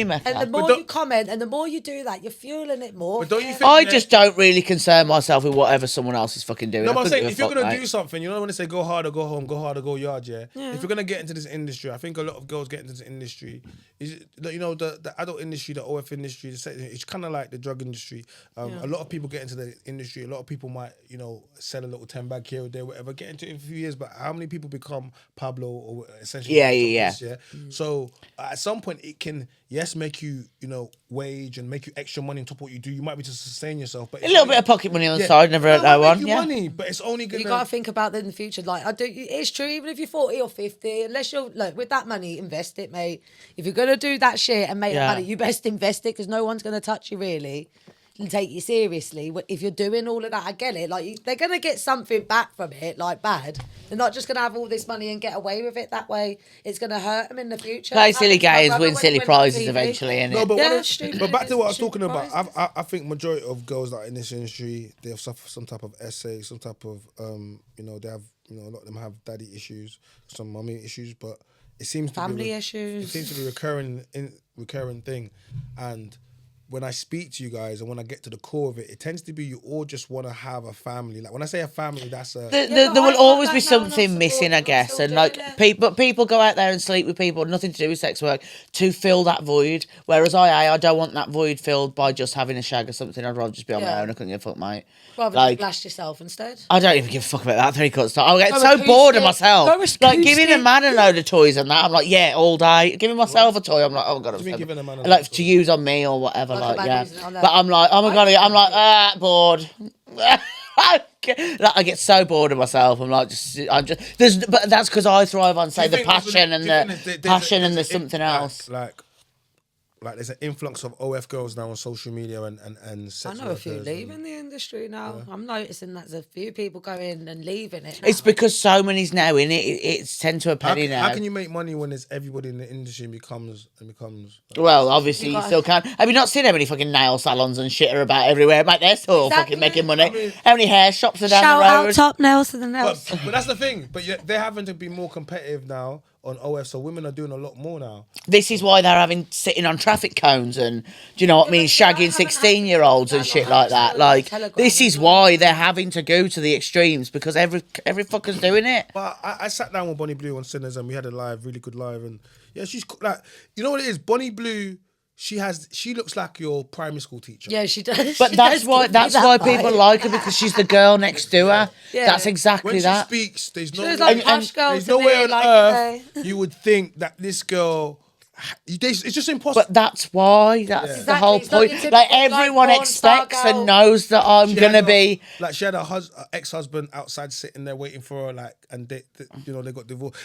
method. And the more you comment, and the more you do that, you're fueling it more. Don't you think I just don't really concern myself with whatever someone else is fucking doing. No, but I'm saying, if you're going to do something, you know when they say go hard or go home, go hard or go yard, yeah? If you're going to get into this industry, I think a lot of girls get into this industry, you know, the adult industry, the OF industry, it's kind of like the drug industry. A lot of people get into the industry, a lot of people might, you know, sell a little 10 bag here or there, whatever, get into it in a few years, but how many people become Pablo or essentially? Yeah. So at some point it can, make you, you know, wage and make you extra money on top of what you do. You might be to sustain yourself, but a little bit of pocket money on the side. Never heard that one. Money, but it's only gonna. You gotta think about that in the future. Like it's true. Even if you're 40 or 50, unless you're with that money, invest it, mate. If you're gonna do that shit and make that money, you best invest it, because no one's gonna touch you really and take you seriously. If you're doing all of that, I get it. Like, they're gonna get something back from it, like bad. They're not just gonna have all this money and get away with it that way. It's gonna hurt them in the future. Play silly games, win silly prizes eventually, innit? No, but back to what I was talking about. I think majority of girls that are in this industry, they have suffered some type of essay, some type of you know, they have, you know, a lot of them have daddy issues, some mommy issues, but it seems to family issues. It seems to be a recurring thing, and when I speak to you guys and when I get to the core of it, it tends to be you all just want to have a family. Like when I say a family, that's a... There but will I always got be that now and I'm something missing, I supporting, I'm guess. still And like doing it. people go out there and sleep with people, nothing to do with sex work, to fill that void. Whereas I don't want that void filled by just having a shag or something. I'd rather just be on my Yeah. own. I couldn't give a fuck, mate. Rather Like, than blast yourself instead. I don't even give a fuck about that 3 quarters time. I'll get Go so bored of acoustic. myself. Go Like giving a acoustic. man a load of toys and that, I'm like, yeah, all day. Giving myself a toy, I'm like, oh god, I'm do you mean so- giving a man a load like of to toys? use on me or whatever, Like a like man yeah. using it on But them. I'm like, oh my god, I'm like bored. Like, I get so bored of myself. But that's because I thrive on say the passion and the something else. Like there's an influx of OF girls now on social media and I sex know a few workers leaving the industry now. I'm noticing that there's a few people going and leaving it now. It's because so many's now in it. It's 10 to a penny now. How can you make money when there's everybody in the industry becomes Well, obviously you still can. Have you not seen how many fucking nail salons and shit are about everywhere? Mate, they're still fucking making money. How many hair shops are down Shout the road? out Top Nails to the nails. but that's the thing. But they're having to be more competitive now on OF, so women are doing a lot more now. This is why they're sitting on traffic cones and, do you know what I mean, shagging 16-year-olds and shit like that. Like, this is why they're having to go to the extremes, because every fucker's doing it. But I sat down with Bonnie Blue on Sinners and we had a really good live, and yeah, she's like, you know what it is, Bonnie Blue. She looks like your primary school teacher. Yeah, she does. But She that's does why give me that people vibe. like her, because she's the girl next to her. Yeah. That's exactly When she that. speaks, there's no She's way, like posh girl there's to no me, way on like, earth you would think that this girl. It's just impossible. But that's why. That's the whole Exactly. point. It's not Like, your typical, everyone like, porn star expects girl. and knows that I'm She going to had be... like she had her ex-husband outside sitting there waiting for her, like, and they got divorced.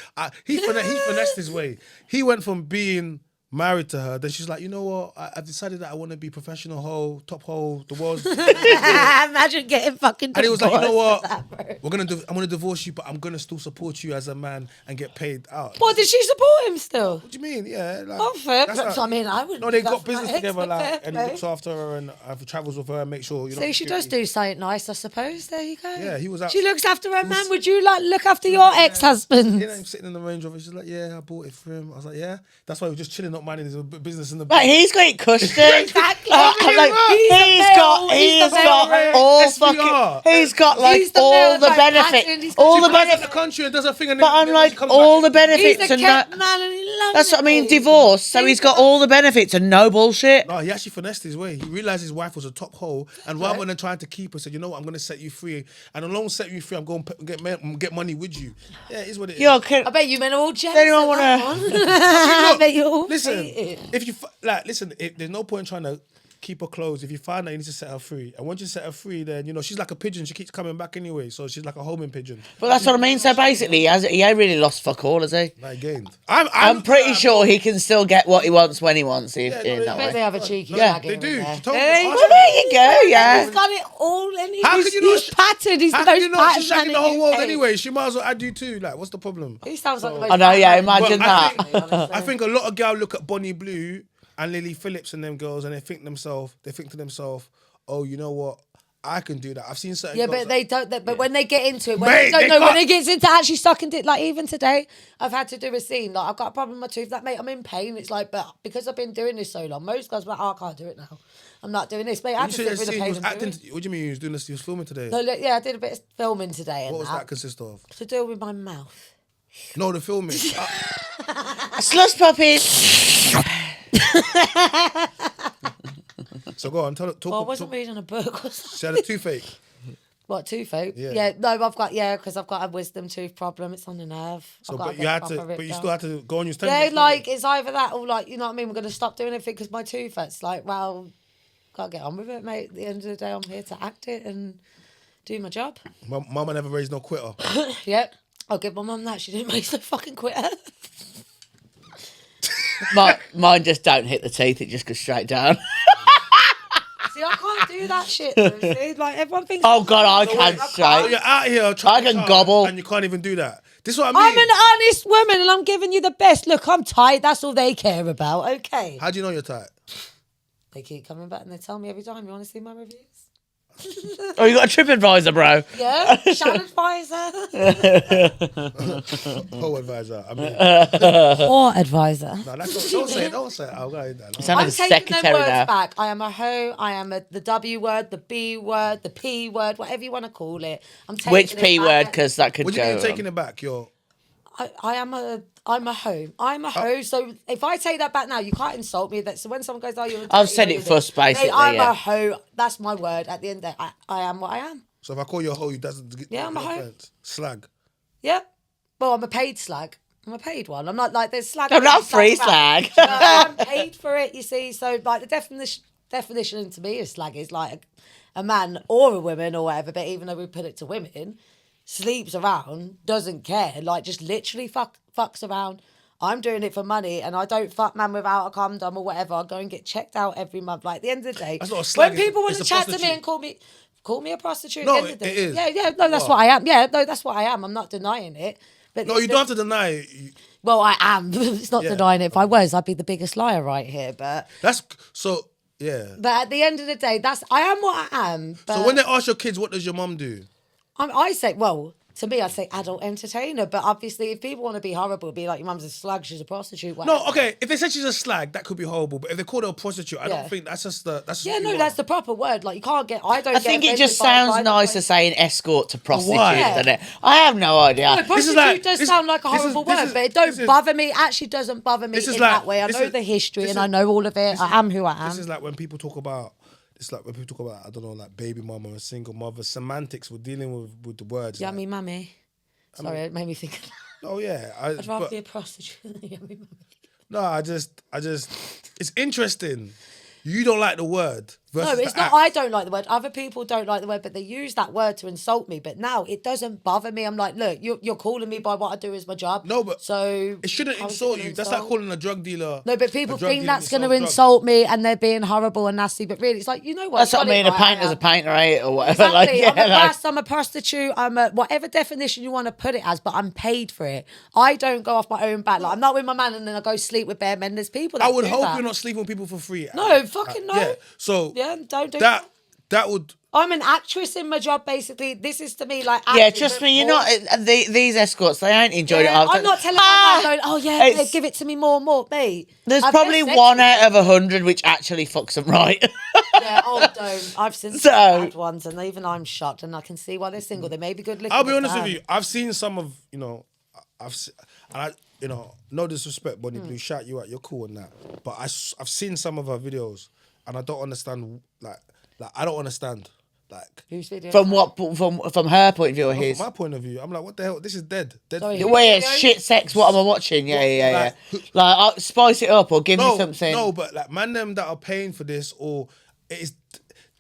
He finessed his way. He went from being married to her, then she's like, you know what? I've decided that I want to be professional hoe, top hoe, the world's. Imagine getting fucking. And he was like, you know what? That, I'm gonna divorce you, but I'm gonna still support you as a man and get paid out. What, did she support him still? What do you mean? Yeah. Like, Oh, fair. that's I mean, I would. No, they got business together, like, and he looks after her and travels with her and make sure you know. See, she does do something nice, I suppose. There you go. Yeah, he was out. She looks after her man. Would you like look after your ex-husband? You know, I'm sitting in the Range Rover. She's like, yeah, I bought it for him. I was like, yeah. That's why he was just chilling, not minding his business in the. Like, he's got it cushioned. Exactly. I'm like, he's got like all the benefits, all the She comes out benefits. the country and does her thing, and But then I'm like, she comes all back. the benefits He's a and kept no. man and he loves That's what I mean. it. Divorce. So he's got all the benefits and no bullshit. No, he actually finessed his way. He realized his wife was a top hole, and rather than trying to keep her, said, "You know what? I'm going to set you free, and along setting you free, I'm going to get money with you." Yeah, it's what it is. Yo, can, I bet you men are all jealous. anyone of wanna- that one. I bet you all Listen, hate it. if you there's no point in trying to keep her closed. If you find that you need to set her free, and once you set her free, then you know she's like a pigeon. She keeps coming back anyway, so she's like a homing pigeon. but that's what I mean. So basically, he ain't really lost fuck all, has he? Like gained. I'm pretty sure he can still get what he wants when he wants it. Yeah, in no, that I bet way. they have a cheeky Yeah. shag They here do. and there. She told me. Hey, Ask Well, there you go. Yeah. He's got it all in his. How could you not- He's patterned. He's How the can most you know patterned she's man shagging in the whole world UK. anyway? She might as well add you too. Like, what's the problem? He sounds like the most I know, yeah, patterned man. imagine Well, that. I think a lot of girls look at Bonnie Blue and Lily Phillips and them girls, and they think to themselves, oh, you know what? I can do that. I've seen certain Yeah, girls but they don't. But when they get into it, when Mate, they don't they know, when can't- it gets into actually sucking dick, like even today, I've had to do a scene. Like I've got a problem with my tooth. Like, mate, I'm in pain. It's like, but because I've been doing this so long, most guys are like, oh, I can't do it now. I'm not doing this. Mate, I You had to said sit that through the scene pain was and do acting. it. What do you mean he was doing this? He was filming today. No, look, yeah, I did a bit of filming today. And What was that consist of? to do with my mouth. No, the filming. Slush puppies. So go on, talk. Well, I wasn't reading a book. Was I? She had a toothache. What, toothache? Yeah. Yeah, no, because I've got a wisdom tooth problem. It's on the nerve. So, I've got but get you had proper to, ripped but you out. still had to go on your Yeah, like it's either that or like, you know what I mean? We're going to stop doing it because my tooth hurts. Like, well, gotta get on with it, mate. At the end of the day, I'm here to act it and do my job. Mama never raised no quitter. Yep. I'll give my mum that. She didn't make no fucking quitter. Mine just don't hit the teeth. It just goes straight down. See, I can't do that shit. Though, see? Like, everyone thinks... Oh, God, I can So straight. you're out here trying I can to gobble. and you can't even do that. This is what I mean. I'm an honest woman and I'm giving you the best. Look, I'm tight. That's all they care about. Okay. How do you know you're tight? They keep coming back and they tell me every time, you want to see my reviews? Oh, you got a TripAdvisor, bro. Yeah, Shannon advisor. Whole advisor. I mean, Or advisor. no, that's not, don't say it. Don't say it. I'll go ahead. You sound like I'm a taking secretary them words now. back. I am a hoe. I am the W word, the B word, the P word, whatever you want to call it. I'm taking Which it P back. word? Because that could What do you go. mean taking it back? I'm a hoe. I'm a hoe. So if I take that back now, you can't insult me. So when someone goes, "Oh, you're," I've said it first, basically. Hey, I'm yeah. a hoe. That's my word. At the end of the day, I am what I am. So if I call you a hoe, you doesn't get Yeah, I'm a hoe. offense. Slag. Yeah. Well, I'm a paid slag. I'm a paid one. I'm not like there's slag. I'm not free around. slag. I'm paid for it. You see, so like the definition to me of slag is like a man or a woman or whatever. But even though we put it to women, sleeps around, doesn't care, like just literally fucks around. I'm doing it for money, and I don't fuck man without a condom or whatever. I go and get checked out every month. Like at the end of the day, That's not a slag, when people want it's to a chat to me prostitute. and call me a prostitute. No, at the end of the it day. is. Yeah, no, that's what I am. Yeah, no, that's what I am. I'm not denying it. But No, you don't have to deny it. Well, I am. It's not Yeah. denying it. If I was, I'd be the biggest liar right here. But That's so. Yeah. at the end of the day, I am what I am. But So when they ask your kids, what does your mum do? I say, well, to me, I'd say adult entertainer. But obviously, if people want to be horrible, be like, your mum's a slug, she's a prostitute. Whatever. No, okay. If they said she's a slag, that could be horrible. But if they call her a prostitute, I Yeah. don't think that's just the. That's Yeah, just no, you that's are. the proper word. Like, you can't get. I don't. I get think it offended just by sounds the nicer way. saying escort to prostitute, Why? doesn't it? I have no idea. No, prostitute like- does this- sound like a this is- horrible this word, is- but it don't this is- bother me. It actually doesn't bother me This is in like- that way. I this know is- the history this and is- I know all of it. I am who I am. This is like when people talk about. It's like when people talk about, I don't know, like baby mama and single mother. Semantics. We're dealing with the words. like- Yummy mummy. Sorry, it made me think. Oh yeah. I'd rather be a prostitute than a yummy mummy. No, I just. It's interesting. You don't like the word. No, Versus it's the not. act. I don't like the word. Other people don't like the word, but they use that word to insult me. But now it doesn't bother me. I'm like, look, you're calling me by what I do as my job. No, but so It shouldn't how is it insult gonna you. That's like insult? calling a drug dealer. No, but people a drug think dealer that's going to sells drugs. insult me and they're being horrible and nasty. But really, it's like, you know what? That's what I got it mean. A right, painter's am. a painter, right? Or whatever. Exactly. Like, I'm a like- blast, I'm a prostitute, I'm a whatever definition you want to put it as, but I'm paid for it. I don't go off my own back. Like, I'm not with my man and then I go sleep with bare men. There's people that I would do hope that. you're not sleeping with people for free. No, fucking no. Yeah. So Yeah, don't do that would. I'm an actress in my job, basically. This is to me like Yeah, acting, trust but me, you're more- not. These escorts, they ain't enjoying Yeah, it. I'm not telling my man going, oh yeah, It's- babe, give it to me more, mate. There's I've probably had sex one with out them. of 100 which actually fucks them right. Yeah, oh, don't. I've seen So- some bad ones, and even I'm shocked, and I can see why they're single. They may be good looking. I'll be but honest with damn. you. I've seen some of and I no disrespect, Bonnie Blue, shout you out. You're cool and that, but I've seen some of her videos, and I don't understand. Like I don't understand. Like Whose video? from her point of view or from his. my point of view, I'm like, what the hell? This is dead. Sorry, food. Where shit sex, what am I watching? Yeah. Like, I'll spice it up or give me something. No, but like man, them that are paying for this, or it's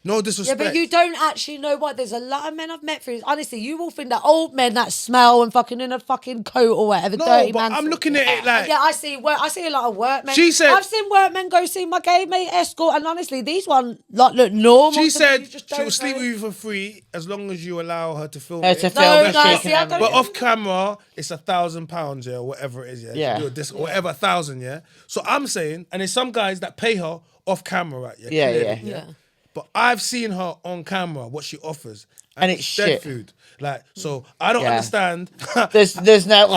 no Yeah, disrespect. but you don't actually know what. There's a lot of men I've met through. Honestly, you will think that old men that smell and fucking in a fucking coat or whatever. No, dirty but man. I'm looking at it like Yeah, I see. I see a lot of workmen. She said- I've seen workmen go see my gay mate escort, and honestly, these ones like look normal. she to me. said You just she don't will sleep know. with you for free as long as you allow her to film Her it. to film No, it, no, she see, can I have don't- it. But off camera, it's £1,000, yeah, whatever it is, yeah. Yeah. She do a disc, whatever, 1,000, yeah. So I'm saying, and there's some guys that pay her off camera, right? Yeah, clearly, yeah. But I've seen her on camera what she offers, And it's dead shit. food. Like, so I don't Yeah. understand. There's no.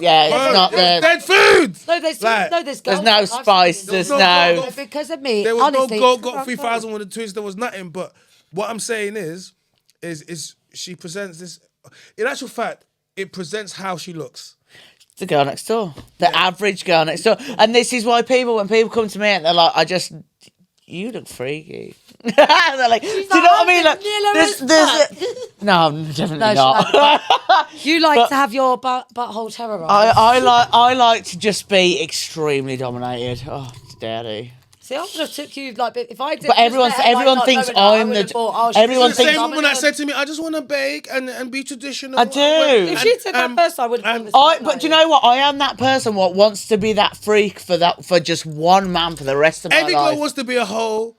Yeah, it's not the. dead food. No, there's Like, there's there's girls no I've seen spice, do there's it. no- because of me. There was honestly, no got 3,000 with the twins. There was nothing. But what I'm saying is she presents this. In actual fact, it presents how she looks. The girl next door. The average girl next door. And this is why when people come to me and they're like, you look freaky. They're like, do you know what I mean? Like, no, I'm definitely No, not. You like to have your butthole terrorised. I like to just be extremely dominated. Oh, daddy. See, I would have took you like if I did. But everyone thinks I'm the- everyone It's the thinks- same woman that said to me, I just want to bake and be traditional. I do. If she said that first, I would have. But do you know what? I am that person what wants to be that freak for just one man for the rest of my Any girl life. wants to be a hoe.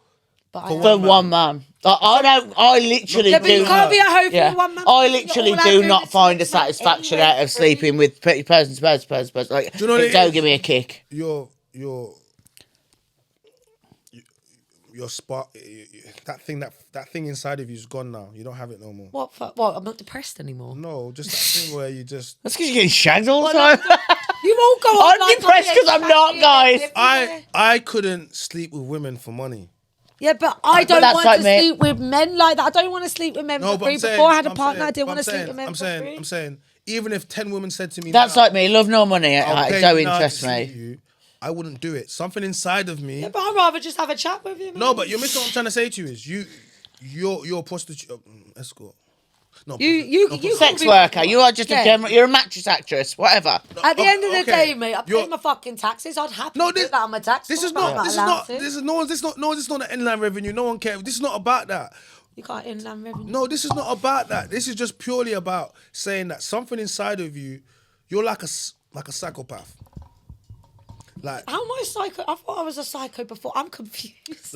For one man. I literally Yeah, but do. you can't be a hoe for Yeah. one man. I You're literally all out do doing not this find a to make satisfaction money out of sleeping with person. Like, Do you know what it don't is? give me a kick. You're your spark, that thing inside of you is gone now. You don't have it no more. What? I'm not depressed anymore. No, just that thing where you just. That's because you're getting shagged all the time. You all go on. I'm depressed because I'm not, guys. I couldn't sleep with women for money. Yeah, but I don't that's want like to me. sleep with men like that. I don't want to sleep with men for free. Before I had a partner, I didn't want to sleep with men for free. I'm saying, even if 10 women said to me, That's like me. Love nor money. I'll It pay don't you now to interest sleep me. with you, I wouldn't do it. Something inside of me. Yeah, but I'd rather just have a chat with you. Man. No, but you're missing what I'm trying to say to you is you're a prostitute, escort. No, You Sex worker. You are just a general. You're a mattress actress. Whatever. At the end of the okay. day, mate, I pay my fucking taxes. I'd happily put that on my tax. This is not an inland revenue. No one cares. This is not about that. You can't inland revenue. No, this is not about that. This is just purely about saying that something inside of you, you're like a psychopath. Like, how am I a psycho? I thought I was a psycho before. I'm confused.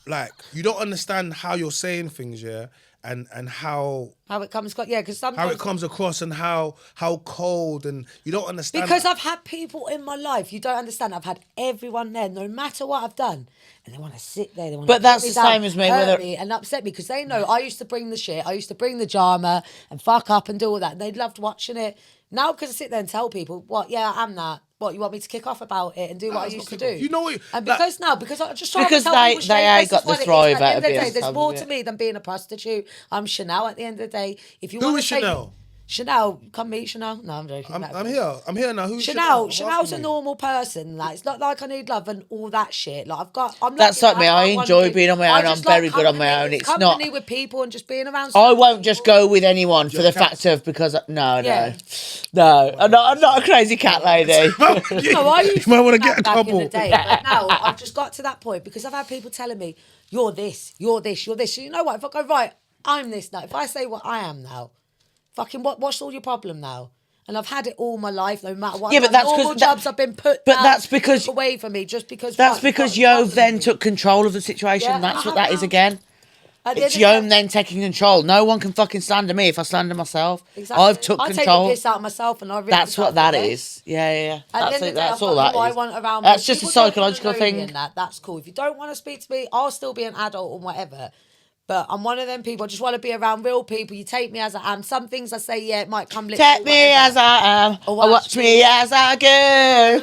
Like you don't understand how you're saying things, yeah, and how it comes, because sometimes how it comes across and how cold, and you don't understand. Because I've had people in my life, you don't understand. I've had everyone there, no matter what I've done, and they want to sit there. They want But to that's put the down, same as me, hurt whether- me and upset me because they know I used to bring the shit, I used to bring the drama and fuck up and do all that. And they loved watching it. Now, because I sit there and tell people, what? Yeah, I am that. What, you want me to kick off about it and do what I used to do? You know what? And because I just try Because to tell people they straight, ain't this got is what the it is. thrive At the out end of of the being day, there's some more of to it. me than being a prostitute. I'm Chanel at the end of the day. If you Who want is to take Chanel? Chanel, come meet Chanel. No, I'm joking. I'm here. I'm here now. Who's Chanel's Chanel? a normal person. Like, it's not like I need love and all that shit. Like I'm That's lucky like me. that I I've got enjoy one being on my I own. just I'm very good on company. my own. It's company not. with people and just being around. I won't just go with anyone for the fact of because no. I'm not a crazy cat lady. No, I used You might to want to do get a that back in couple. the day, but now I've just got to that point because I've had people telling me, "You're this, you're this, you're this." So you know what? If I go right, I'm this now. If I say what I am now, fucking what's all your problem now? And I've had it all my life, no matter what. Yeah, but that's normal jobs I've been put. But down, that's because took away from me just because. That's because Yo then took control of the situation. Yeah, That's I what that have is now. again. It's Yo then taking control. No one can fucking slander me if I slander myself. Exactly. I've took I take control. the piss out of myself, and I really. That's what that is. Yeah. At the end of the day, That's I've all got that who I is. want around That's me. just a People don't wanna psychological know me thing. and that's cool. If you don't want to speak to me, I'll still be an adult or whatever. But I'm one of them people. I just want to be around real people. You take me as I am. Some things I say, yeah, it might come. Take me as I am, or watch me as I go.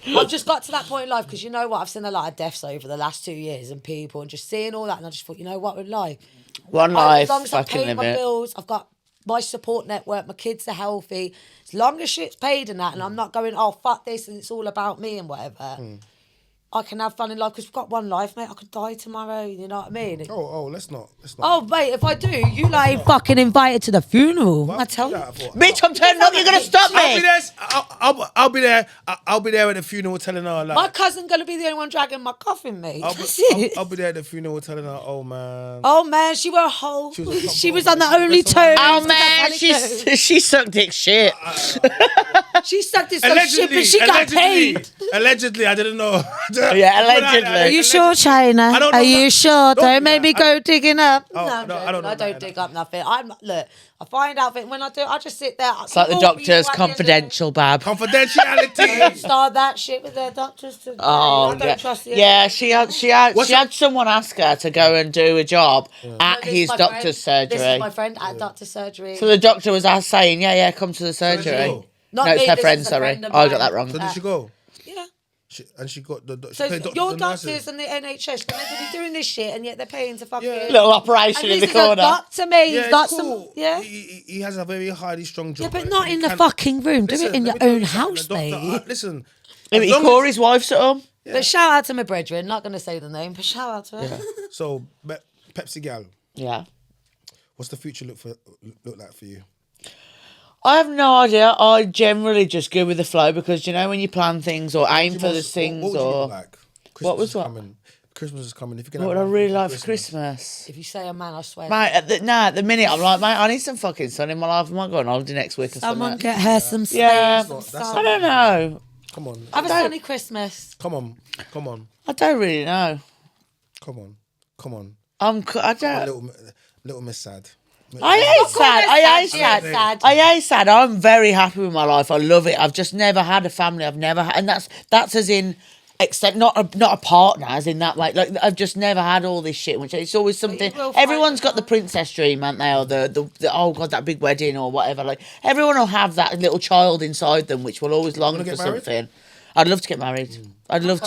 I've just got to that point in life because you know what? I've seen a lot of deaths over the last 2 years and people and just seeing all that. And I just thought, you know what, with life. One life, As long as I've fucking paid my limit. bills, I've got my support network, my kids are healthy. As long as shit's paid and that, and I'm not going, oh, fuck this, and it's all about me and whatever. I can have fun in life because we've got one life, mate. I could die tomorrow, you know what I mean? Oh, let's not. Oh, mate, if I do, you like ain't fucking invited to the funeral. I tell you. Bitch, I'm turning up. You're gonna stop I'll be me. there. I'll be there. I'll be there at the funeral telling her like. My cousin gonna be the only one dragging my coffin, mate. I'll be there at the funeral telling her, oh man. Oh man, she were a hoe. She She was was a on the couple- only that's toe. Oh man, she sucked dick shit. She sucked this some shit, but she got paid. Allegedly, I didn't know. Yeah, allegedly. Are you sure, China? I don't know Are you that- sure? don't Don't do make that. me go digging up. Oh, No, I'm no, I joking. don't know I don't that. dig up nothing. Look. I find out that when I do, I just sit there. It's like the doctor's confidential, bab. Confidentiality. Start that shit with their doctors today. Oh I don't yeah, trust you. yeah. She had someone ask her to go and do a job at This is his my doctor's friend. This surgery. is my friend at doctor's surgery. So the doctor was saying, yeah, come to the surgery. go? Not No, it's me, her this friend. is a Sorry, friend of I got mine. that wrong. So did she go? Yeah. She got the. She So paid doctors your and doctors nurses. and the NHS, they're meant to be doing this shit, and yet they're paying to fucking Little operation And in the this is a corner. doctor, mate. Yeah, He's got it's some. cool. Yeah. He has a very highly strong job. Yeah, but and not he in the can- fucking room. Do Listen, it in let your me tell own you something, house, the doctor- mate. Listen. Maybe as he long call as- his wife something. But shout out to my brethren. Not going to say the name, but shout out to her. So, Pepsi Gal, Yeah. what's the future look like for you? I have no idea. I generally just go with the flow because you know when you plan things or aim for the things What would you or like? What was is what? coming. Christmas is coming. If you can what would have I one really for like for Christmas. If you say a man, I swear. Mate, at the minute I'm like, mate, I need some fucking sun in my life. I might go on holiday next week or Someone something. get her some space. Yeah, some That's sun. I don't know. Come on. Have a sunny Christmas. Come on. Come on. I don't really know. Come on. Come on. I don't. Little Miss Sad. I ain't sad. I ain't She ain't sad. sad. I ain't sad. I'm very happy with my life. I love it. I've just never had a family. I've never had, and that's as in except not a partner, as in that way. Like I've just never had all this shit. Which it's always something. Everyone's got the princess dream, haven't they? Or the oh god, that big wedding or whatever. Like everyone will have that little child inside them, which will always long for something. I'd love to get married. I'd love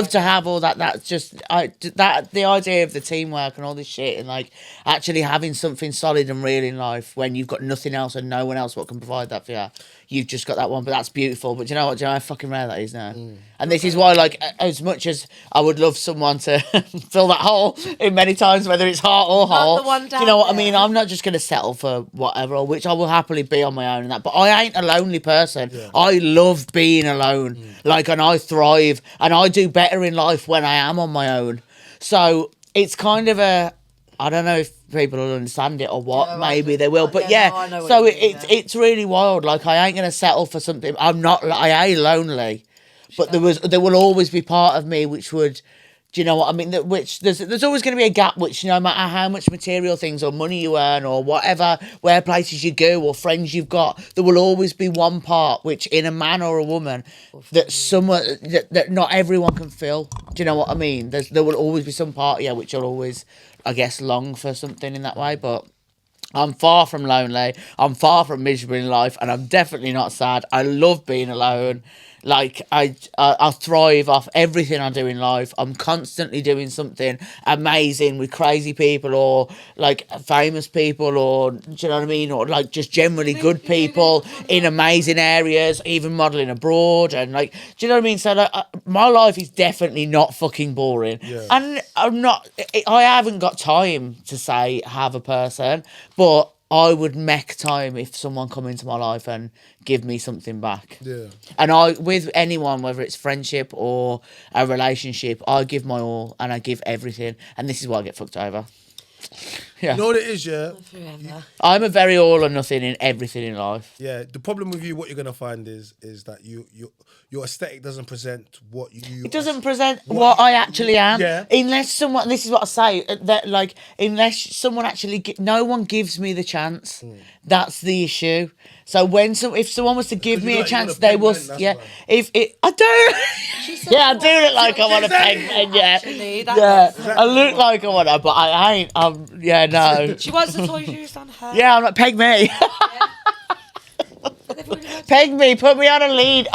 to have all that. That's just the idea of the teamwork and all this shit, and like actually having something solid and real in life when you've got nothing else and no one else what can provide that for you. You've just got that one, but that's beautiful. But do you know what? Do you know how fucking rare that is now? And this is why, like, as much as I would love someone to fill that hole in many times, whether it's heart or hole. Do you know what I mean? I'm not just going to settle for whatever, or which I will happily be on my own and that. But I ain't a lonely person. Yeah. I love being alone. Like, and I thrive, and I do better in life when I am on my own. So it's kind of a, I don't know if people will understand it or what. Yeah, maybe they will, but yeah. No, so it's really wild. Like I ain't gonna settle for something. I ain't lonely, but there will always be part of me which would. Do you know what I mean? Which there's always going to be a gap. Which no matter how much material things or money you earn or whatever, where places you go or friends you've got, there will always be one part which in a man or a woman that not everyone can fill. Do you know what I mean? There will always be some part which will always, I guess, long for something in that way. But I'm far from lonely. I'm far from miserable in life, and I'm definitely not sad. I love being alone. Like I thrive off everything I do in life. I'm constantly doing something amazing with crazy people or like famous people, or do you know what I mean, or like just generally good people in amazing areas, even modelling abroad, and like, do you know what I mean? So like my life is definitely not fucking boring, and I haven't got time to say have a person, but I would make time if someone come into my life and give me something back. Yeah. And with anyone, whether it's friendship or a relationship, I give my all and I give everything. And this is why I get fucked over. Yeah. You know what it is, yeah? I'm a very all or nothing in everything in life. Yeah. The problem with you, what you're gonna find is that your aesthetic doesn't present what you. It doesn't present what I actually am. Yeah. Unless someone, this is what I say, that like unless someone actually, no one gives me the chance. That's the issue. So if someone was to give me a chance, they will. Yeah. If it, I do. Yeah, I do look like I want to peg men. Yeah. I look like I want to, but I ain't. Yeah, no. She wants the toy shoes on her. Yeah, I'm like, peg me. Peg me, put me on a lead.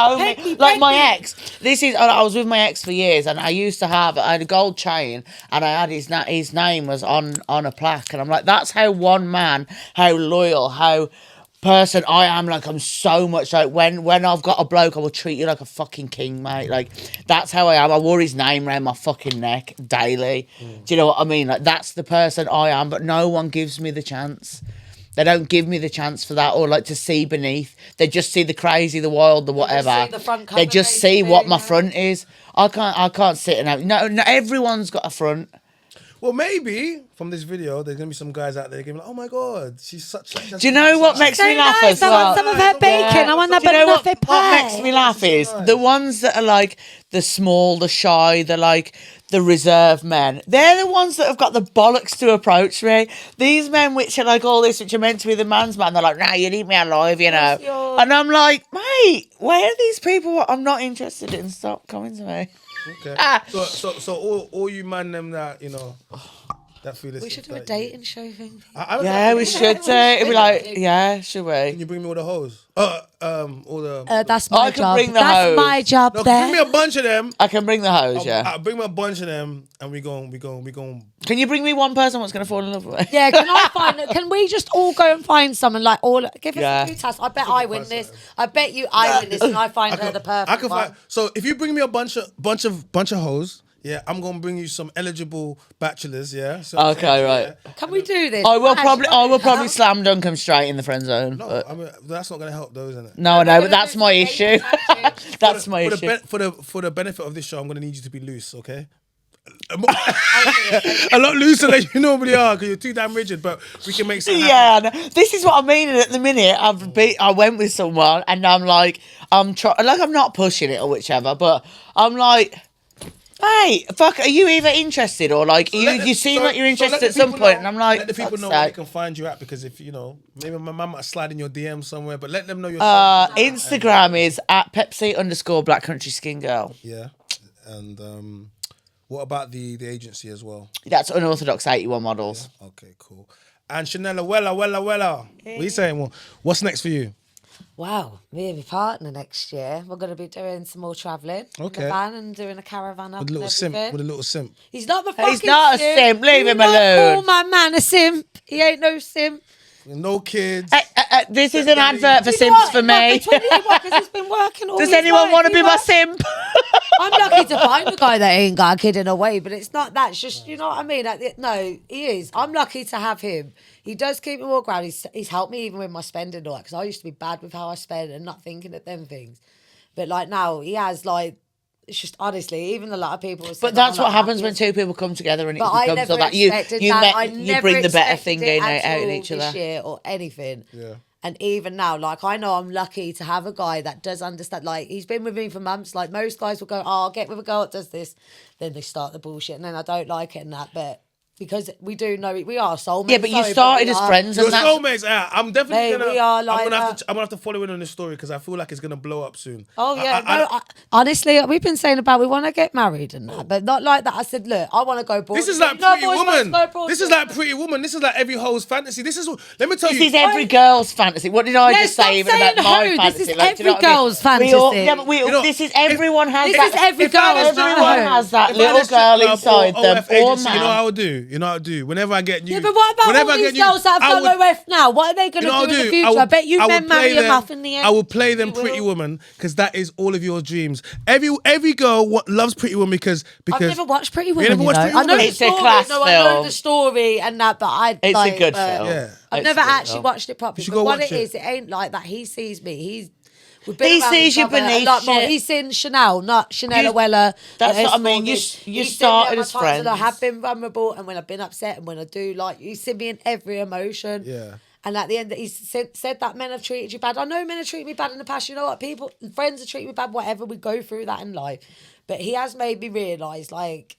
Like my ex. I was with my ex for years, and I had a gold chain, and I had his name was on a plaque, and I'm like, that's how one man, how loyal, how person I am. Like I'm so much like when I've got a bloke, I will treat you like a fucking king, mate. Like that's how I am. I wore his name around my fucking neck daily. Do you know what I mean? Like that's the person I am, but no one gives me the chance. They don't give me the chance for that, or like to see beneath. They just see the crazy, the wild, the whatever. They just see what my front is. I can't sit and have. No, everyone's got a front. Well, maybe from this video, there's gonna be some guys out there gonna be like, "Oh my god, she's such." Do you know what makes me laugh as well? I want some of her bacon. I want that. Do you know what makes me laugh is the ones that are like the small, the shy, the reserved men. They're the ones that have got the bollocks to approach me. These men which are like all this, which are meant to be the man's man, they're like, nah, you need me alive, you know. And I'm like, mate, where are these people? I'm not interested in. Stop coming to me. Okay. So all you man them that, you know, that feel this. We should do a dating show thing. We should. It'd be like, yeah, should we? Can you bring me all the hoes? All the. That's my job. Bring the That's hose. my job. No, there. bring me a bunch of them. I can bring the hose. I'll bring me a bunch of them, and we going. Can you bring me one person that's gonna fall in love with me? Yeah. Can we just all go and find someone give us a few tests? I bet I win this. I bet you I win this, and I find her the perfect. I can find. So if you bring me a bunch of hoes. Yeah, I'm gonna bring you some eligible bachelors. Yeah. So, okay, right. Yeah. Can we do this? I will probably slam dunk them straight in the friend zone. No, I mean that's not gonna help those, isn't it? No, I know, but that's my issue. That's my issue. For the benefit of this show, I'm gonna need you to be loose, okay? A lot looser than you normally are because you're too damn rigid, but we can make something happen. Yeah, this is what I mean. At the minute, I went with someone, and I'm like, I'm not pushing it or whichever, but I'm like, hey, fuck, are you even interested? Or like, you seem like you're interested at some point, and I'm like, let the people know where they can find you at, because if, you know, maybe my mum might slide in your DM somewhere, but let them know your Instagram is at Pepsi _Black Country Skin Girl. Yeah. And what about the agency as well? That's Unorthodox 81 Models. Yeah. Okay, cool. And Chanella, wella. What are you saying? Well, what's next for you? Wow, me and my partner next year, we're going to be doing some more travelling. Okay. In the van and doing a caravan up With a little and simp. everything. With a little simp. He's not the fucking He's not a simp. Leave him alone. Call my man a simp. He ain't no simp. No kids. This is an advert for Simps for me. Because it's been working all Does his anyone life. want to He be my works- simp? I'm lucky to find a guy that ain't got a kid in a way, but it's not that. It's just, you know what I mean? No, he is. I'm lucky to have him. He does keep me more grounded. He's helped me even with my spending, because I used to be bad with how I spend and not thinking of them things. But like now, he has like, it's just honestly, even a lot of people. But that's what happens when two people come together and it But I becomes never so that you expected that. I never bring the better expected thing it in at out in all each this other. year or anything. Yeah. And even now, like, I know I'm lucky to have a guy that does understand. Like, he's been with me for months. Like, most guys will go, oh, I'll get with a girl that does this. Then they start the bullshit. And then I don't like it and that. But because we do know we are soulmates. Yeah, but you sorry, started we as are. friends Your and that's... soulmates. I'm definitely Mate, gonna. we are like I'm gonna have to follow in on this story because I feel like it's gonna blow up soon. Oh yeah, honestly, we've been saying about we want to get married and that, but not like that. I said, look, I want to go broad. This is like You know, Pretty boys Woman. want to go broad. This is like Pretty Woman. This is like every hoe's fantasy. This is. Let me tell This you. is every girl's fantasy. What did I Yeah, just stop say even about saying my hoe. fantasy? This is do you know every what I mean? girl's We all, fantasy. yeah, but You know, this is everyone has This that. is every if I girl's listen to Everyone fantasy. has that If I little listen girl to inside them OF or agency, man. you know what I would do? You know what I would do? Whenever I get you. Yeah, but what about whenever all I get these you, girls that I have would- done OF now? What are they going You know to what do I'll in the do? future? I bet you I men would play marry them them- off in the end. I will play them You Pretty will. Woman because that is all of your dreams. Every girl loves Pretty Woman because I've never watched Pretty Woman. never watched Pretty I know Woman? the It's a story. class No, I know film. the story and that, but It's a good film. Yeah. I've It's never a good actually film. watched it properly. should But go what watch it it. is, it ain't like that. He sees me. We've been He around sees each you other a beneath lot more. shit. He's seen Chanel, not Chanella, wella. That's what I mean. You He's seen me started at my as times when I friends. have been vulnerable and when I've been upset and when I do like, he's seen me in every emotion. Yeah. And at the end, he said that men have treated you bad. I know men have treated me bad in the past. You know what? Friends have treated me bad, whatever. We go through that in life. But he has made me realise, like,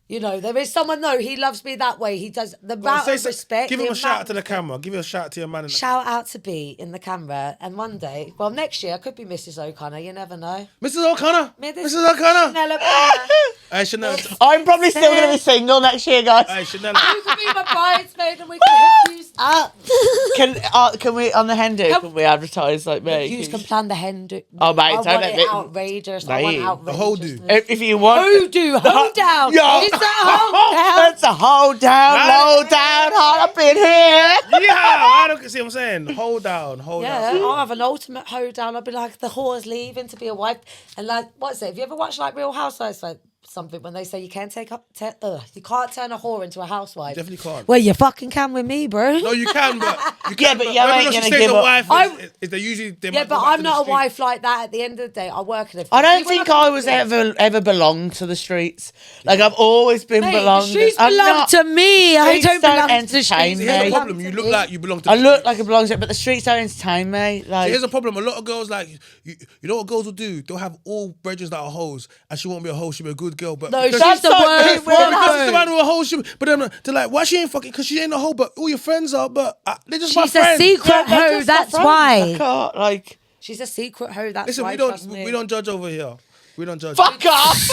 you know, there is someone, no, he loves me that way. He does the amount of respect. Give him the a shout out amount to the of- camera. Give you a shout out to your man. Shout out to B in the camera. And one day, well, next year, I could be Mrs. O'Connor. You never know. Mrs. O'Connor. Mrs. Mrs. O'Connor. Chanella Bella. Hey, Chanel. I'm probably still going to be single next year, guys. Hey, Chanel. You could be my bridesmaid and we can hook you up. Can we, on the hen do, can we advertise like me? You can plan the hen do. Oh, mate, I don't want let it me- outrageous. I want Mate. outrageous. The whole do. If you want... Hoodoo, hold down. Yo. It's a hold down. It's a hold down, low down, hard up in here. Yeah, I don't see what I'm saying. Hold down, hold Yeah, down. I'll have an ultimate hoedown. I'll be like, the whore's leaving to be a wife. And like, what's it? Have you ever watched like Real Housewives? Like something when they say you can't you can't turn a whore into a housewife. Definitely can't. Well, you fucking can with me, bro. No, you can, but you Yeah, can, but you whether or ain't not she gonna stays give a up. wife is they usually they Yeah, might but go back I'm to the not a street. wife like that. At the end of the day, I work in a. I don't See, when think come I to was this- ever belonged to the streets. Like, I've always been Mate, belonged. the streets I'm belong not- to me. I streets don't don't belong to the entertain streets. me. Here's the Hey. problem. You look like you belong to. I the look street. like I belong to it, but the streets don't entertain me. Like, Here's the problem. A lot of girls like you know what girls will do? They'll have all brethren that are hoes, and she won't be a hoe. She'll be a good girl. But No, because she's the That's so worst. weird. because Well, it's the man who a hoe. But then they're like, why she ain't fucking? Because she ain't a hoe, but all your friends are. But they're just my She's a friends. secret they're hoe. just my That's friends. why. I can't, like, She's a secret hoe. That's Listen, why. we don't trust me. we don't judge over here. We don't judge. fuck off.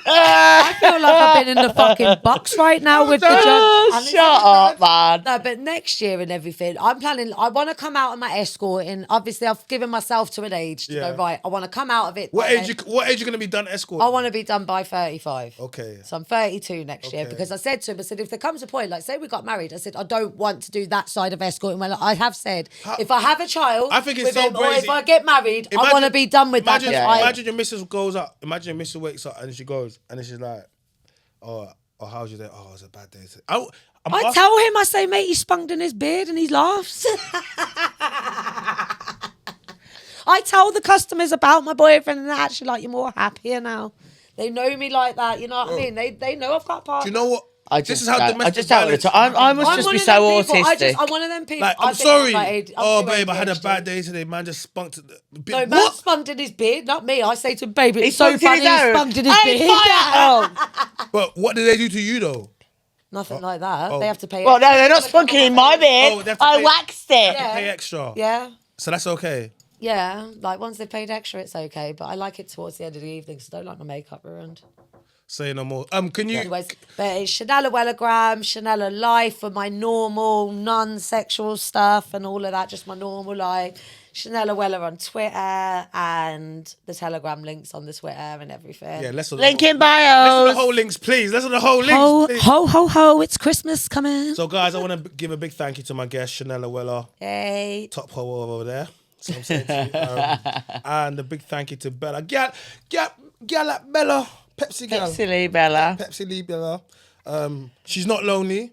I feel like I've been in the fucking box right now with the judge. Oh, shut up, man. No, but next year and everything, I'm planning. I want to come out of my escorting. Obviously, I've given myself to an age to Yeah. go right. I want to come out of it. What by age? What age you gonna be done escort? I want to be done by 35. Okay. So I'm 32 next year Okay. because I said to him, I said, if there comes a point, like say we got married, I said, I don't want to do that side of escorting. Well, I have said, if I have a child, I think it's with so him, or if brazy. I get married, I want to be done with that. Imagine, 'cause imagine your missus goes up. Imagine your missus wakes up and she goes and then she's like, oh, how's your day? Oh, it's a bad day. I tell him, I say, mate, he's spunked in his beard and he laughs. I tell the customers about my boyfriend and they're actually like, you're more happier now. They know me like that, you know what I mean? They know I've got a partner. Do you know what? This is how I domestic just don't want violence. to. I must I'm just one be of so them people, autistic. I'm one of them people. Like, I I'm think sorry. I'm Oh, too babe, I had a ADHD. bad day today. Man just spunked. No, man What? spunked in his beard, not me. I say to him, baby, He it's so spunked in funny his he own. spunked in his Hey, beard. fire! But what did they do to you though? Nothing like that. They have to pay. Well, no, they're not spunking in my beard. Oh, they have to I pay- waxed it. Yeah. Pay extra. Yeah. So that's okay. Yeah, like once they've paid extra, it's okay. But I like it towards the end of the evening because I don't like my makeup ruined. Say no more. Can you? Anyways, but it's Chanella Wellagram, Chanella Life for my normal non-sexual stuff and all of that, just my normal life. Chanella Weller on Twitter and the Telegram links on the Twitter and everything. Yeah, let's Link in Let's bios. do the whole links, please. Let's do the whole links, Ho, please. ho, ho, ho, it's Christmas coming. So, guys, I want to give a big thank you to my guest, Chanella Weller, Hey. top hoe over there. So I'm saying to you. And a big thank you to Bella. Gal like Bella. Pepsi girl. Pepsi Lee Bella. Pepsi Lee Bella. She's not lonely.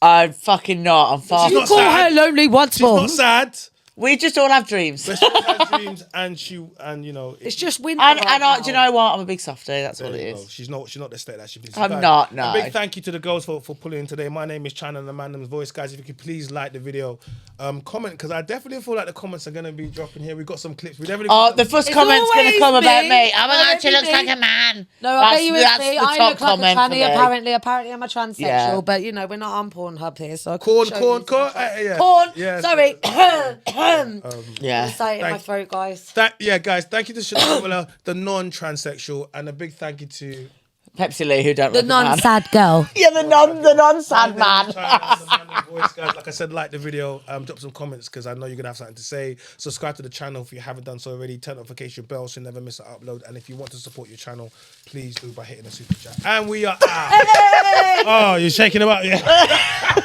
I'm fucking not. I'm far. She's not Call sad. her lonely once She's more. not sad. We just all have dreams. But she has dreams, and you know. It's just winter. And right do you now. know what? I'm a big softie. That's There what it you go. is. She's not the state that she is. I'm not, no. A big thank you to the girls for pulling in today. My name is Chanella, the mandems voice. Guys, if you could please like the video, comment, because I definitely feel like the comments are going to be dropping here. We've got some clips. We definitely Oh, the first It's comment's going to always come about me. me. Oh my No, God, she it'd looks be like me. a man. No, I bet you with That's me. the I top look like a comment for tranny. me. Apparently, I'm a transsexual. Yeah. But you know, we're not on Pornhub here, so I couldn't show corn. you Yeah. Corn. Yeah, Sorry. Yeah. Say it in my Thank- throat, guys. Guys, thank you to Chanella, the non-transsexual, and a big thank you to Pepsi Lee, who don't The look a man. non-sad girl. Yeah, the non-sad man. Voice, guys. Like I said, like the video, drop some comments because I know you're gonna have something to say. Subscribe to the channel if you haven't done so already. Turn notification bell so you never miss an upload. And if you want to support your channel, please do by hitting the super chat. And we are out. Oh, you're shaking about, yeah.